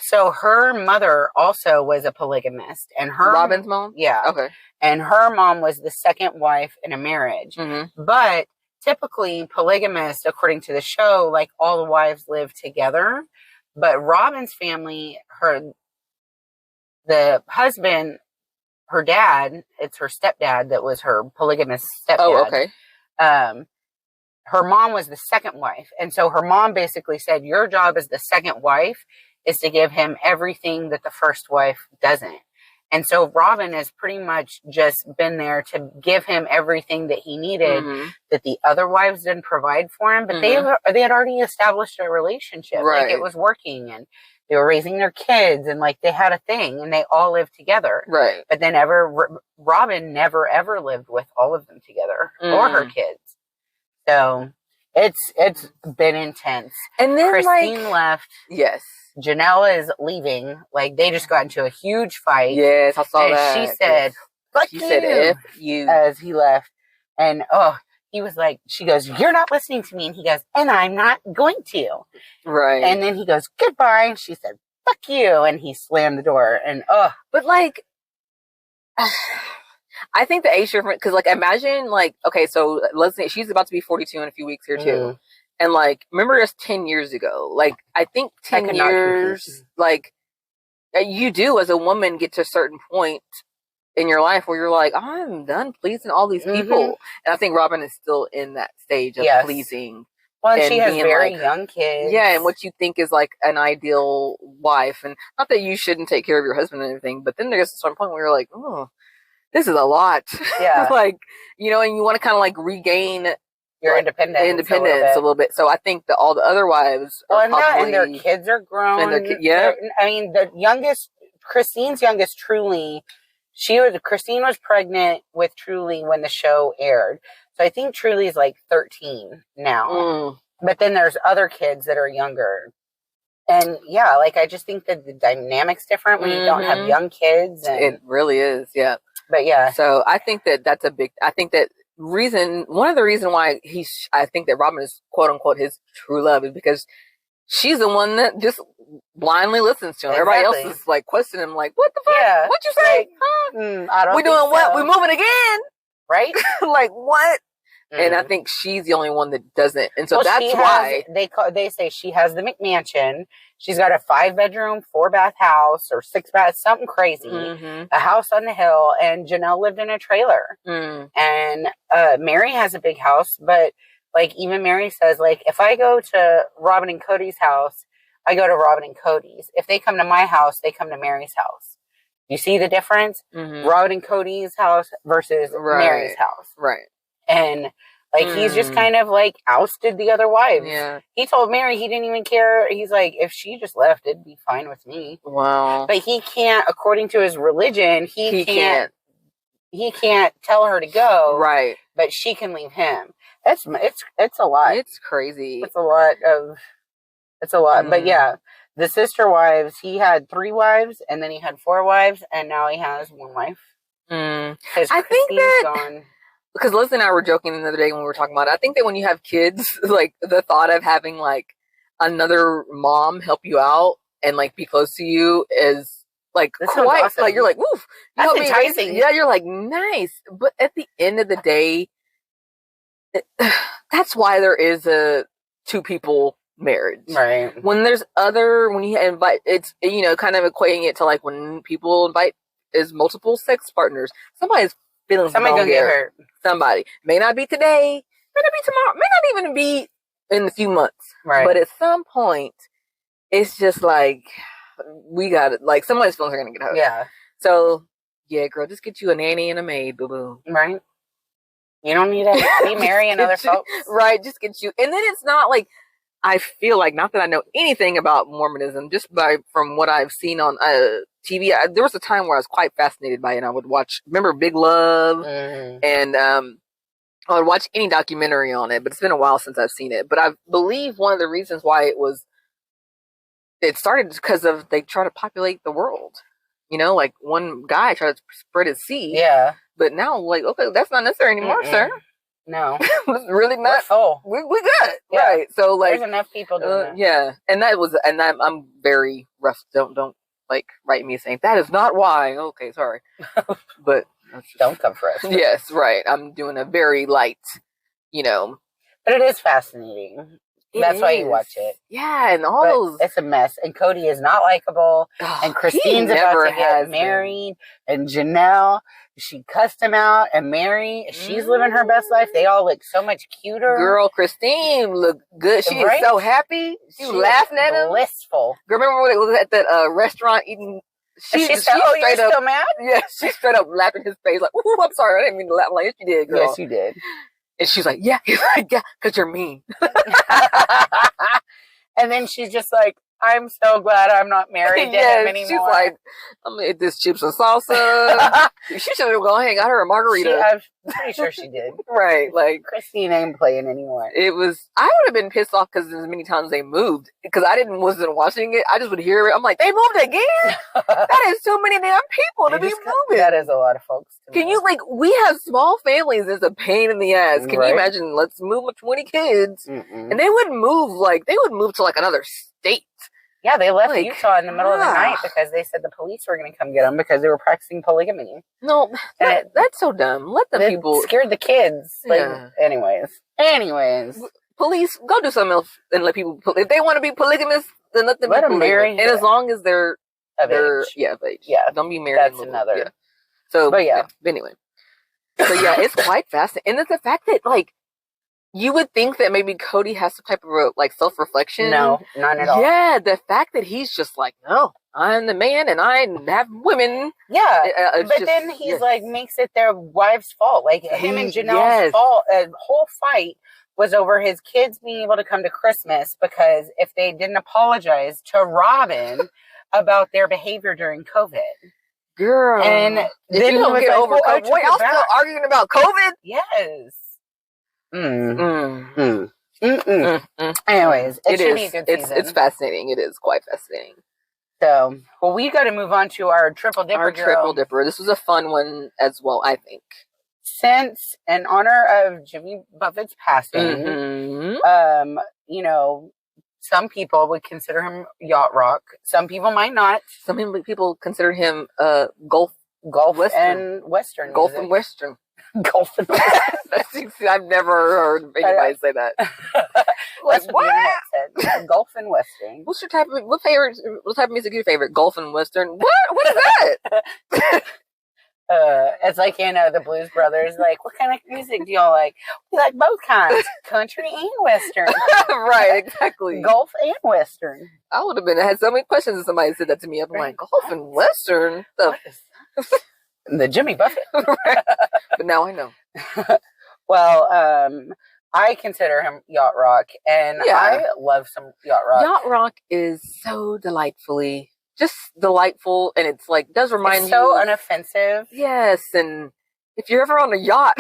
so her mother also was a polygamist. And Robin's mom? Yeah. Okay. And her mom was the second wife in a marriage. But typically, polygamists, according to the show, like all the wives live together. But Robin's family, the husband, her dad, it's her stepdad that was her polygamous stepdad. Oh, okay. Her mom was the second wife. And so her mom basically said, your job as the second wife is to give him everything that the first wife doesn't. And so Robin has pretty much just been there to give him everything that he needed that the other wives didn't provide for him. But they had already established a relationship. Right. Like it was working, and they were raising their kids, and like they had a thing, and they all lived together. Right. But then Robin never ever lived with all of them together or her kids. So it's been intense. And then Christine left. Yes. Janelle is leaving. Like they just got into a huge fight. Yes, I saw that. She said, "Fuck you," said, "If you," as he left, and he was like, she goes, "You're not listening to me," and he goes, "And I'm not going to." Right. And then he goes, "Goodbye," and she said, "Fuck you," and he slammed the door. And but like, I think the age difference, because like imagine like, okay, so let's say she's about to be 42 in a few weeks here too. And like, remember us 10 years ago, like I think 10 years, like you do as a woman get to a certain point in your life where you're like, I'm done pleasing all these people. And I think Robin is still in that stage of pleasing. Well, and she has very young kids. Yeah, and what you think is like an ideal wife. And not that you shouldn't take care of your husband and everything, but then there's a certain point where you're like, oh, this is a lot. Yeah. Like, and you want to kind of like regain your independence a little bit. So I think that all the other wives are and their kids are grown. I mean, the youngest, Christine's youngest, Truly, Christine was pregnant with Truly when the show aired. So I think Truly is like 13 now. But then there's other kids that are younger. And yeah, like I just think that the dynamic's different when you don't have young kids. And, it really is, yeah. But yeah. So I think that that's I think that one of the reasons why I think that Robin is quote unquote his true love is because she's the one that just blindly listens to him. Exactly. Everybody else is like questioning him, like, what the fuck? Yeah. What you say? Like, huh? I don't we doing so. What? We moving again? Right? Like, what? And I think she's the only one that doesn't. And so that's why they say she has the McMansion. She's got a 5-bedroom, 4-bath house or 6-bath, something crazy, a house on the hill. And Janelle lived in a trailer. And Mary has a big house, but like even Mary says, like, if I go to Robin and Cody's house, I go to Robin and Cody's. If they come to my house, they come to Mary's house. You see the difference? Robin and Cody's house versus Mary's house. Right. And like he's just kind of like ousted the other wives. Yeah. He told Mary he didn't even care. He's like, if she just left, it'd be fine with me. Wow. But he can't, according to his religion, he can't tell her to go. Right. But she can leave him. It's a lot. It's crazy. It's a lot. But yeah, the sister wives, he had 3 wives and then he had 4 wives and now he has 1 wife. I think that gone. Because Leslie and I were joking the other day when we were talking about it. I think that when you have kids, like the thought of having like another mom help you out and like be close to you is like quite awesome. Like you're like, woof. That's enticing. Yeah, you're like, nice. But at the end of the day, that's why there is a 2 people marriage. Right. When you invite, it's, you know, kind of equating it to like when people invite is multiple sex partners, somebody's feelings gonna get hurt. Somebody. May not be today, may not be tomorrow, may not even be in a few months. Right. But at some point, it's just like, we got it. Like, somebody's feelings are going to get hurt. Yeah. So, yeah, girl, just get you a nanny and a maid, boo-boo. Right. You don't need to be marrying other folks. Right, just get you. And then it's not like, I feel like, not that I know anything about Mormonism, just from what I've seen on TV, there was a time where I was quite fascinated by it. And I would remember Big Love, and I would watch any documentary on it, but it's been a while since I've seen it. But I believe one of the reasons why it started because of they try to populate the world. You know, like one guy tried to spread his seed. Yeah. But now, like, okay, that's not necessary anymore, sir. No. It's really not. We're full. We good. Yeah. Right. So, like, there's enough people doing that. Yeah. And I'm very rough. Don't like write me saying that is not why. Okay, sorry. But don't come for us. Yes, right. I'm doing a very light, you know. But it is fascinating. That's why you watch it. Yeah, and all those. It's a mess. And Cody is not likable. And Christine's about to get married. And Janelle, she cussed him out. And Mary, she's living her best life. They all look so much cuter. Girl, Christine looked good. She is so happy. She was laughing at him. Blissful. Remember when it was at that restaurant eating? She said, "Oh, you're still mad?" Yeah, she straight up laughed in his face like, "Ooh, I'm sorry, I didn't mean to laugh." I'm like, yes, you did, girl. Yes, you did. And she's like, "Yeah," he's like, "Yeah, because you're mean." And then she's just like, "I'm so glad I'm not married to him anymore." She's like, "I'm gonna eat this chips and salsa." She should have gone and got her a margarita. I'm pretty sure she did. Right, like Christine ain't playing anymore. I would have been pissed off because as many times they moved, because I wasn't watching it. I just would hear it. I'm like, they moved again. That is so many damn people to be moving. That is a lot of folks. Can you we have small families? It's a pain in the ass. Can you imagine? Let's move with 20 kids, and they would move to like another state. Yeah, they left Utah in the middle of the night because they said the police were going to come get them because they were practicing polygamy. No, that's so dumb. Let the people scared the kids. Anyways, police go do something else and let people. If they want to be polygamous, then let them marry. And as long as they're of age. Yeah, don't be married. That's another. Yeah. So, but anyway, so yeah, it's quite fascinating, and it's the fact that you would think that maybe Cody has some type of self-reflection. No, not at all. Yeah, the fact that he's just like, no, I'm the man and I have women. Yeah, but then he's makes it their wife's fault. Like him and Janelle's fault. A whole fight was over his kids being able to come to Christmas because if they didn't apologize to Robin about their behavior during COVID. Girl. And then you don't get over COVID. Wait, y'all still arguing about COVID? Yes. Anyways, it should be a good season. It's fascinating. It is quite fascinating. So, we got to move on to our triple dipper. Triple dipper. This was a fun one as well, I think. since in honor of Jimmy Buffett's passing, you know, some people would consider him yacht rock. Some people might not. Some people consider him golf and western. Golf and western. Golf and western. I've never heard anybody say that. Like what? Said. Golf and western. What type of music is your favorite? Golf and western. What is that? It's like, you know, the Blues Brothers, like, what kind of music do y'all like? We like both kinds, country and western. Right, exactly. Golf and western. I would have I had so many questions if somebody said that to me. I'm like, golf and western? The Jimmy Buffett. But now I know. Well, I consider him yacht rock, and I love some yacht rock. Yacht rock is so delightfully just delightful, and it's like does remind it's you so unoffensive. Yes, and if you're ever on a yacht,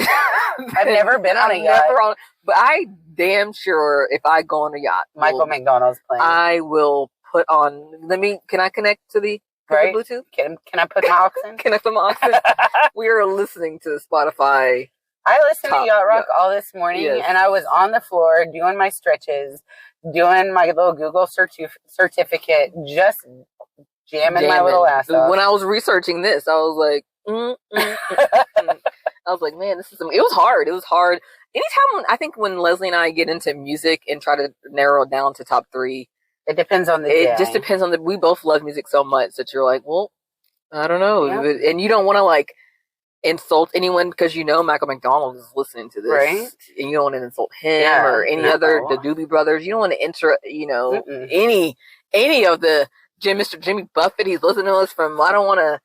I've never been on a yacht, but I damn sure if I go on a yacht, Michael McDonald's playing, I will put on. Can I connect to the Bluetooth? Can I put my aux in? Can I put my aux in? We are listening to Spotify. I listened to yacht rock all this morning, and I was on the floor doing my stretches, doing my little Google certificate, just jamming my little ass off. When I was researching this, I was like, I was like, man, it was hard. It was hard. Anytime when Leslie and I get into music and try to narrow it down to top 3, it depends on the day. It just depends on we both love music so much that you're like, well, I don't know. Yep. And you don't want to like insult anyone because you know Michael McDonald is listening to this, right? And you don't want to insult him or any other the Doobie Brothers. You don't want to enter, any of the Mr. Jimmy Buffett. He's listening to us from. I don't want to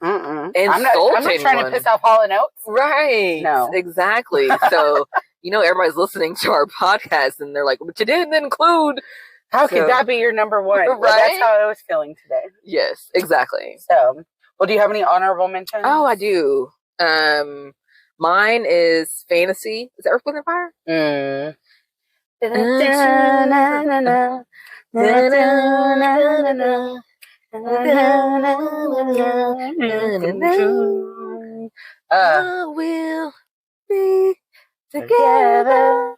insult I'm not trying to piss off Hall & Oates, right? No, exactly. So everybody's listeling to our podcast and they're like, but you didn't include. How could that be your number one? Right? Well, that's how I was feeling today. Yes, exactly. So, well, do you have any honorable mentions? Oh, I do. Mine is Fantasy. Is that Earth, Wind & Fire? We'll be together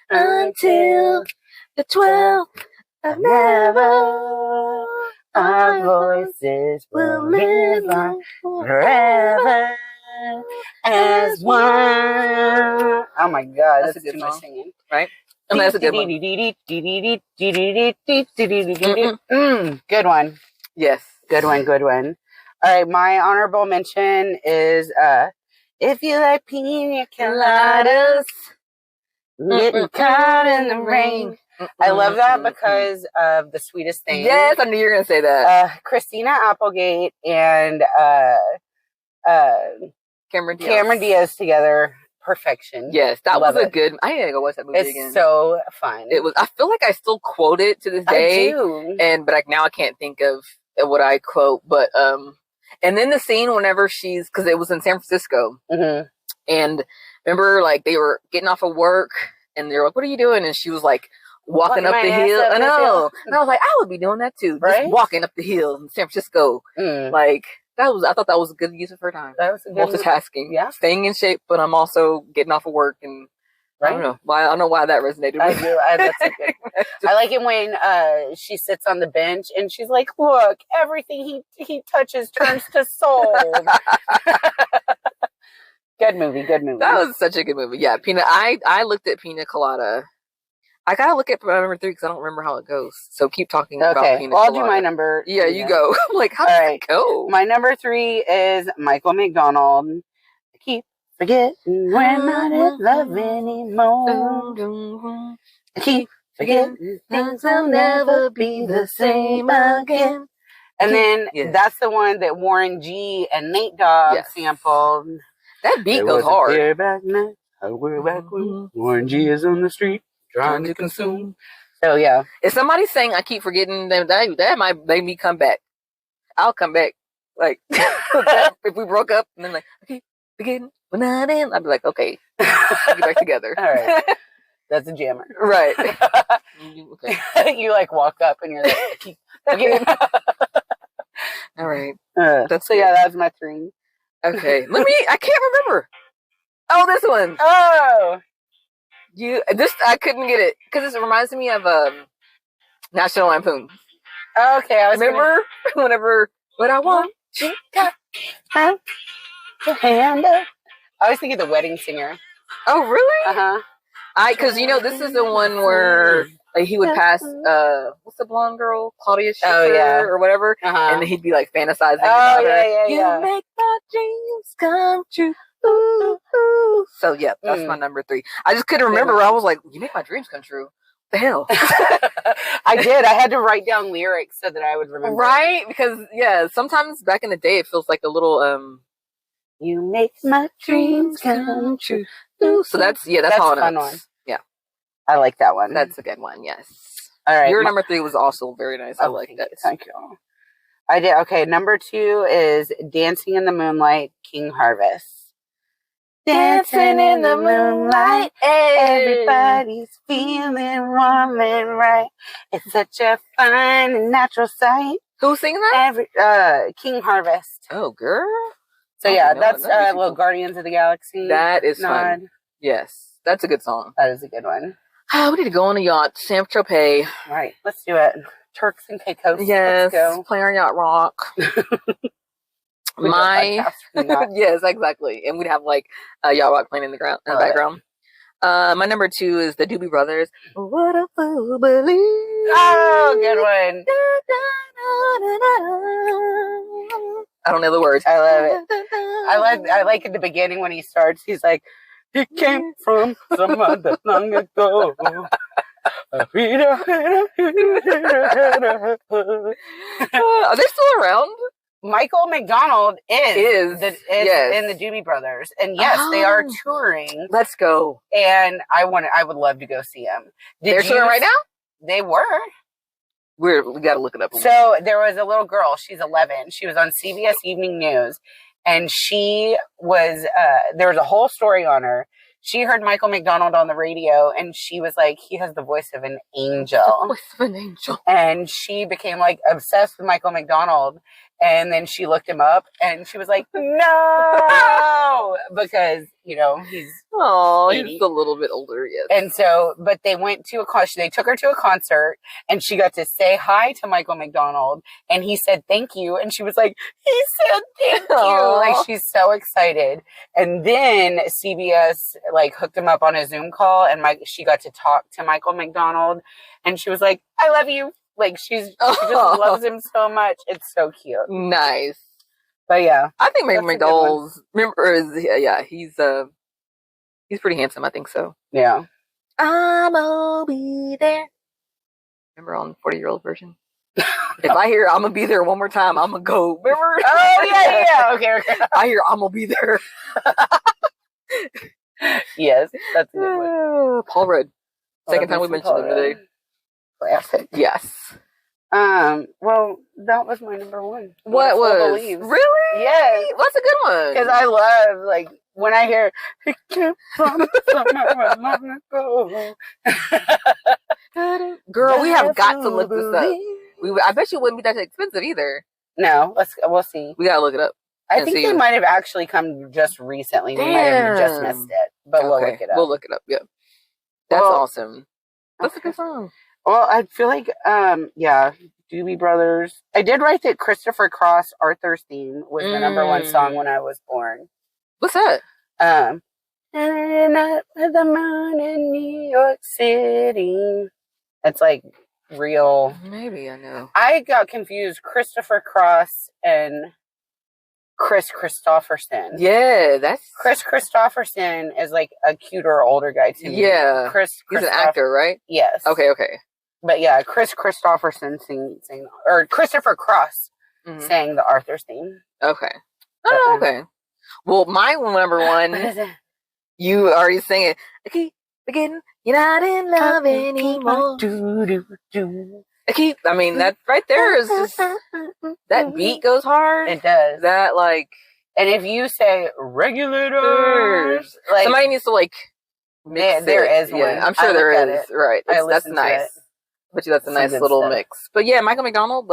until the 12th of never. Our voices will live on forever as one. Oh my God, that's too much singing, right? And that's a good one. Good one. Yes, good one. Good one. All right, my honorable mention is if you like pina coladas, getting caught in the rain. I love that because of The Sweetest Thing. Yes, I knew you were going to say that. Christina Applegate and Cameron Diaz together, perfection. Yes, that was a good. I need to go watch that movie again. It's so fun. It was. I feel like I still quote it to this day. I do, but now I can't think of what I quote. But and then the scene whenever because it was in San Francisco, and remember, like they were getting off of work, and they were like, "What are you doing?" And she was like. Walking up the hill. I know. And I was like, I would be doing that too. Right? Just walking up the hill in San Francisco. Like, I thought that was a good use of her time. That was a good multitasking. Yeah. Staying in shape, but I'm also getting off of work and I don't know why that resonated with me. That's a good. I like it when she sits on the bench and she's like, look, everything he touches turns to soul. Good movie. That was such a good movie. Yeah, I looked at Pina Colada. I gotta look at my number 3 because I don't remember how it goes. So keep talking about Pina Colada. I'll do my number. Yeah, you go. I'm like, how does it go? My number 3 is Michael McDonald. I keep forgetting we're not in love anymore. I keep forgetting things will never be the same again. And then that's the one that Warren G and Nate Dogg sampled. That beat goes hard. Warren G is on the street. Trying to consume. So yeah, if somebody's saying I keep forgetting them, that might make me come back. I'll come back. Like if we broke up and then like I keep forgetting we're not in, I'd be like, okay, get back together. All right, that's a jammer, right? Okay. You like walk up and you're like, I keep forgetting. All right, that's my 3. Okay, I can't remember. Oh, this one. Oh. I couldn't get it because this reminds me of National Lampoon. Okay, I was remember whenever what I want. Your hand up. I was thinking The Wedding Singer. Oh, really? Uh-huh. Because this is the one where like, he would pass what's the blonde girl, Claudia Schiffer or whatever, and then he'd be like fantasizing about her. You make my dreams come true. Ooh, ooh. So yeah, that's my number 3. I just couldn't remember. I was like, you make my dreams come true. What the hell? I did. I had to write down lyrics so that I would remember. Right? Because sometimes back in the day it feels like a little you make my dreams come true. So that's all a fun one. Yeah. I like that one. That's a good one, yes. All right. Your number 3 was also very nice. I like that. Thank you. I did. Okay, number 2 is Dancing in the Moonlight, King Harvest. Dancing in the moonlight, everybody's feeling warm and right. It's such a fine and natural sight. Who's singing that? King Harvest. Oh, girl. So yeah, that's little Guardians of the Galaxy. That is fun. Yes, that's a good song. That is a good one. We need to go on a yacht, San Tropez. Right, let's do it. Turks and Caicos. Yes, let's go. Play our yacht rock. Yes, exactly, and we'd have like a yacht rock playing in the background. My number 2 is the Doobie Brothers. What a fool believes. Oh, good one. I don't know the words. I love it. I like at the beginning when he starts. He's like, "He came from some other long ago." Are they still around? Michael McDonald is in the Doobie Brothers, and yes, they are touring. Let's go. And I would love to go see them. They're touring right now? They were. We got to look it up. So there was a little girl. She's 11. She was on CBS Evening News, and she was. There was a whole story on her. She heard Michael McDonald on the radio, and she was like, he has the voice of an angel. The voice of an angel. And she became like obsessed with Michael McDonald. And then she looked him up, and she was like, no! Because, he's 80. He's a little bit older, yes. And so, but they went to they took her to a concert, and she got to say hi to Michael McDonald, and he said thank you, and she was like, he said thank you! Like, she's so excited. And then CBS, hooked him up on a Zoom call, and she got to talk to Michael McDonald, and she was like, I love you. She just loves him so much. It's so cute. Nice. But yeah. I think Michael McDonald's he's pretty handsome, I think so. Yeah. I'ma be there. Remember on 40-year-old version? If I hear I'm gonna be there one more time, I'm gonna go. Remember? Oh yeah. Okay. I hear I'm gonna be there. Yes, that's a good one. Paul Rudd. Second time we mentioned him today. Classic. Yes. Well, that was my number 1. What was? Really? Yes. That's a good one. Because I love, when I hear, it came from somewhere long ago. Girl, we have got to look this up. I bet you it wouldn't be that expensive either. No, we'll see. We gotta look it up. I think they might have actually come just recently. Damn. We might have just missed it. But we'll look it up. We'll look it up, yeah. That's awesome. That's a good song. Well, I feel like, Doobie Brothers. I did write that Christopher Cross, Arthur's Theme, was the number 1 song when I was born. What's that? And up with the moon in New York City. It's real. Maybe I know. I got confused. Christopher Cross and Chris Christopherson. Yeah, that's Chris Christopherson is a cuter older guy to me. Yeah, he's an actor, right? Yes. Okay. But yeah, Chris Christopherson or Christopher Cross sang the Arthur's Theme. Okay. Oh, okay. Well, my number 1, you already sang it. I keep forgetting you're not in love anymore. That right there is just, that beat goes hard. It does. That and if you say Regulators, somebody needs to mix there it. is one. Yeah, I'm sure there is. Right. That's nice. But that's a nice little mix. But yeah, Michael McDonald,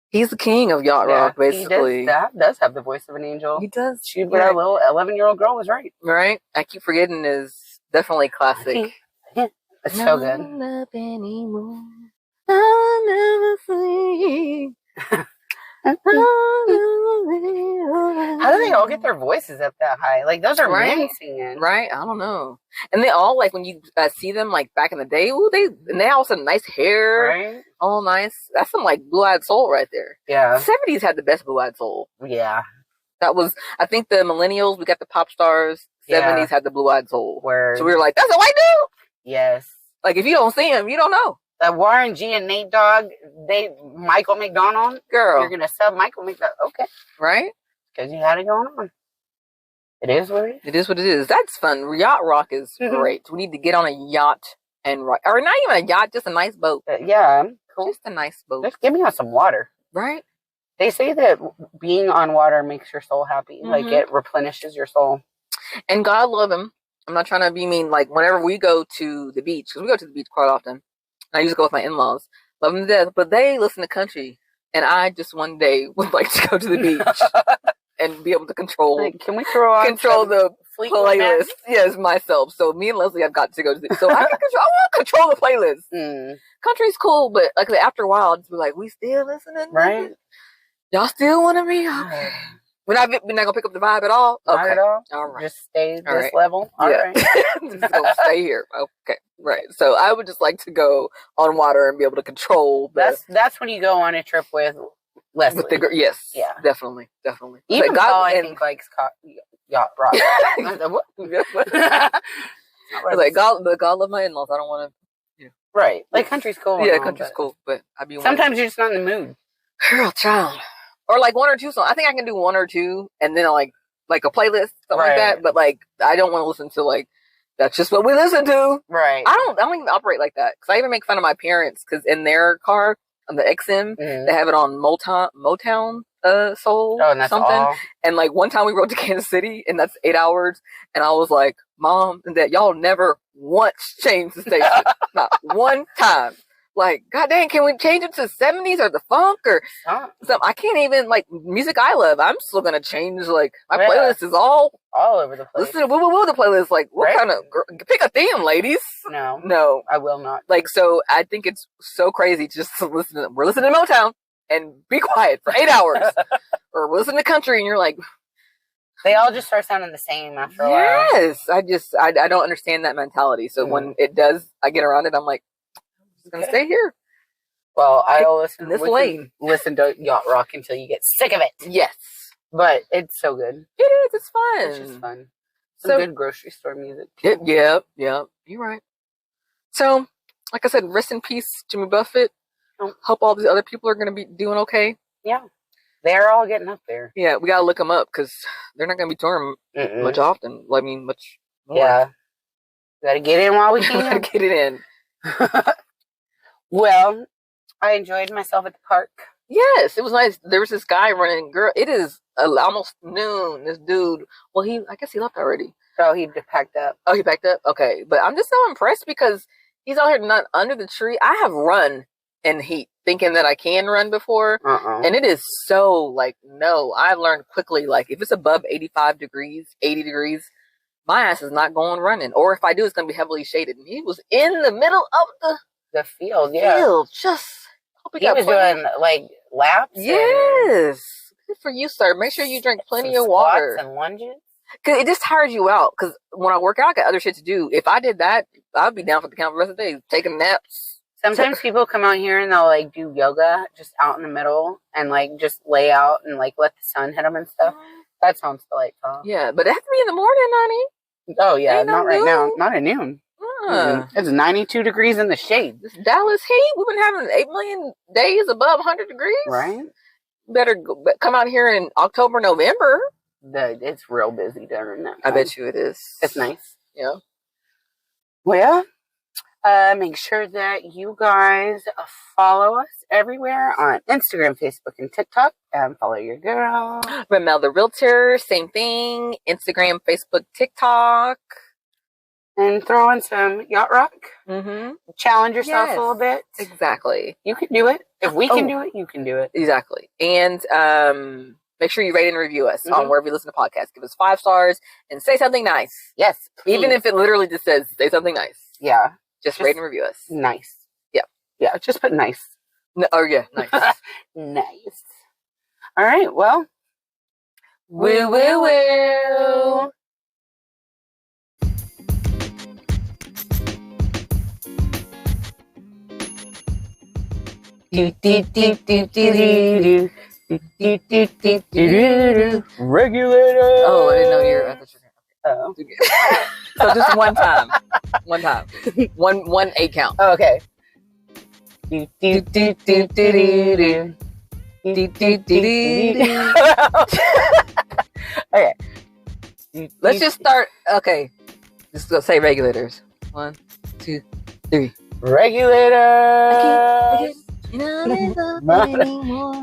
He's the king of yacht rock, basically. He does have the voice of an angel. He does. That little 11-year-old girl was right. Right? I Keep Forgetting is definitely classic. It's so good. Love anymore. I'll never see. How do they all get their voices up that high? Like, those are men singing. Right? I don't know. And they all, like, when you see them, like, back in the day, they all had nice hair. Right? All nice. That's some, like, blue-eyed soul right there. Yeah. The 70s had the best blue-eyed soul. Yeah. That was, I think the millennials, we got the pop stars. 70s had the blue-eyed soul. So we were like, that's a white dude! Yes. Like, if you don't see him, you don't know. Warren G and Nate Dogg, Michael McDonald. Girl. You're going to sub Michael McDonald. Okay. Right? Because you had it going on. It is what it is. It is what it is. That's fun. Yacht rock is great. We need to get on a yacht and rock. Or not even a yacht, just a nice boat. Yeah. Cool. Just a nice boat. Just give me some water. Right? They say that being on water makes your soul happy. Like, it replenishes your soul. And God love him. I'm not trying to be mean. Like, whenever we go to the beach, because we go to the beach quite often, I usually go with my in-laws. Love them to death. But they listen to country. And I just one day would like to go to the beach and be able to control. Like, can we control the playlist? Yes, myself. So me and Leslie have got to go to the so I want to control the playlist. Country's cool, but like after a while, I'll just be like, we still listening? Right. Y'all still want to be? Okay. We're not gonna pick up the vibe at all. Okay. Not at all. All right. Just stay this level. All right. Just gonna stay here. Okay. Right. So I would just like to go on water and be able to control. That's when you go on a trip with Leslie. Yes. Yeah. Definitely. Even God, I think likes yacht rock. Like God love my in-laws. I don't want to. Right. Like country's cool. Yeah, country's cool, but I'd be. Sometimes you're just not in the mood. Girl, child. Or like one or two songs. I think I can do one or two, and then like a playlist, something like that. But like, I don't want to listen to like that's just what we listen to. Right. I don't even operate like that because I even make fun of my parents because in their car on the XM they have it on Motown soul and something. All. And like one time we rode to Kansas City, and that's 8 hours, and I was like, Mom, that y'all never once changed the station, not one time. Like, God dang, can we change it to 70s or the funk or something? I can't even, like, music I love. I'm still going to change, like, my playlist is all over the place. Listen to the playlist. Like, what kind of, pick a theme, ladies. No, I will not. Like, so I think it's so crazy just to listen to, we're listening to Motown and be quiet for 8 hours. Or we're listening to country and you're like. They all just start sounding the same after a while. Yes. I don't understand that mentality. So when it does, I get around it, I'm like, gonna stay here. Well, I'll listen to yacht rock until you get sick of it. Yes, but it's so good. It is. It's fun. It's just fun. Some good grocery store music. Yeah. You're right. So, like I said, rest in peace, Jimmy Buffett. Hope all these other people are gonna be doing okay. Yeah, they're all getting up there. Yeah, we gotta look them up because they're not gonna be touring much often. I mean, much more. Yeah, gotta get in while we can. Gotta get it in. Well, I enjoyed myself at the park. Yes, it was nice. There was this guy running. Girl, it is almost noon. This dude, well, I guess he left already. Oh, he packed up. Oh, he packed up? Okay. But I'm just so impressed because he's out here not under the tree. I have run in heat thinking that I can run before. And it is so, like, no. I've learned quickly, like, if it's above 85 degrees, 80 degrees, my ass is not going running. Or if I do, it's going to be heavily shaded. And he was in the middle of the field, just he was doing like laps. Yes, good for you, sir. Make sure you drink plenty of water and lunges because it just tires you out. Because when I work out, I got other shit to do. If I did that, I'd be down for the count for the rest of the day, taking naps. Sometimes people come out here and they'll like do yoga just out in the middle and like just lay out and like let the sun hit them and stuff. That sounds delightful. Yeah, but it has to be in the morning, honey. Oh yeah, not right now. Not at noon. It's 92 degrees in the shade. This Dallas heat, we've been having 8 million days above 100 degrees. Right. Better come out here in October, November. It's real busy during that time. I bet you it is. It's nice. Yeah. Well, make sure that you guys follow us everywhere on Instagram, Facebook, and TikTok. And follow your girl. Ramel the Realtor, same thing. Instagram, Facebook, TikTok. and throw in some yacht rock. Mm-hmm. Challenge yourself a little bit. Exactly. You can do it. If we can do it, you can do it. Exactly. And make sure you rate and review us on wherever you listen to podcasts. Give us 5 stars and say something nice. Yes, please. Even if it literally just says, say something nice. Yeah. Just rate and review us. Nice. Yeah. Yeah, just put nice. No, nice. Nice. All right, well. Woo, woo, woo. Regulators. Oh, I didn't know you were at the trigger. Oh. So just one time. One 8 count. Oh, okay. Okay. Let's just start. Okay. Just go say regulators. 1, 2, 3. Regulators. I can't love anymore.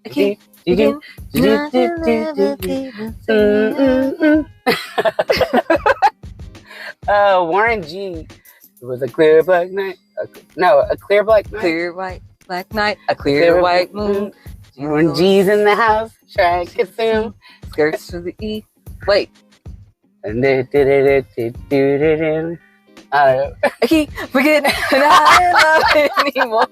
I can't Warren G. It was a clear black night. A clear black night. Clear white black night. A clear white moon. Warren G's in the house. Try to consume. Skirts to the E. Wait. And I don't know. I keep forgetting that I love anymore.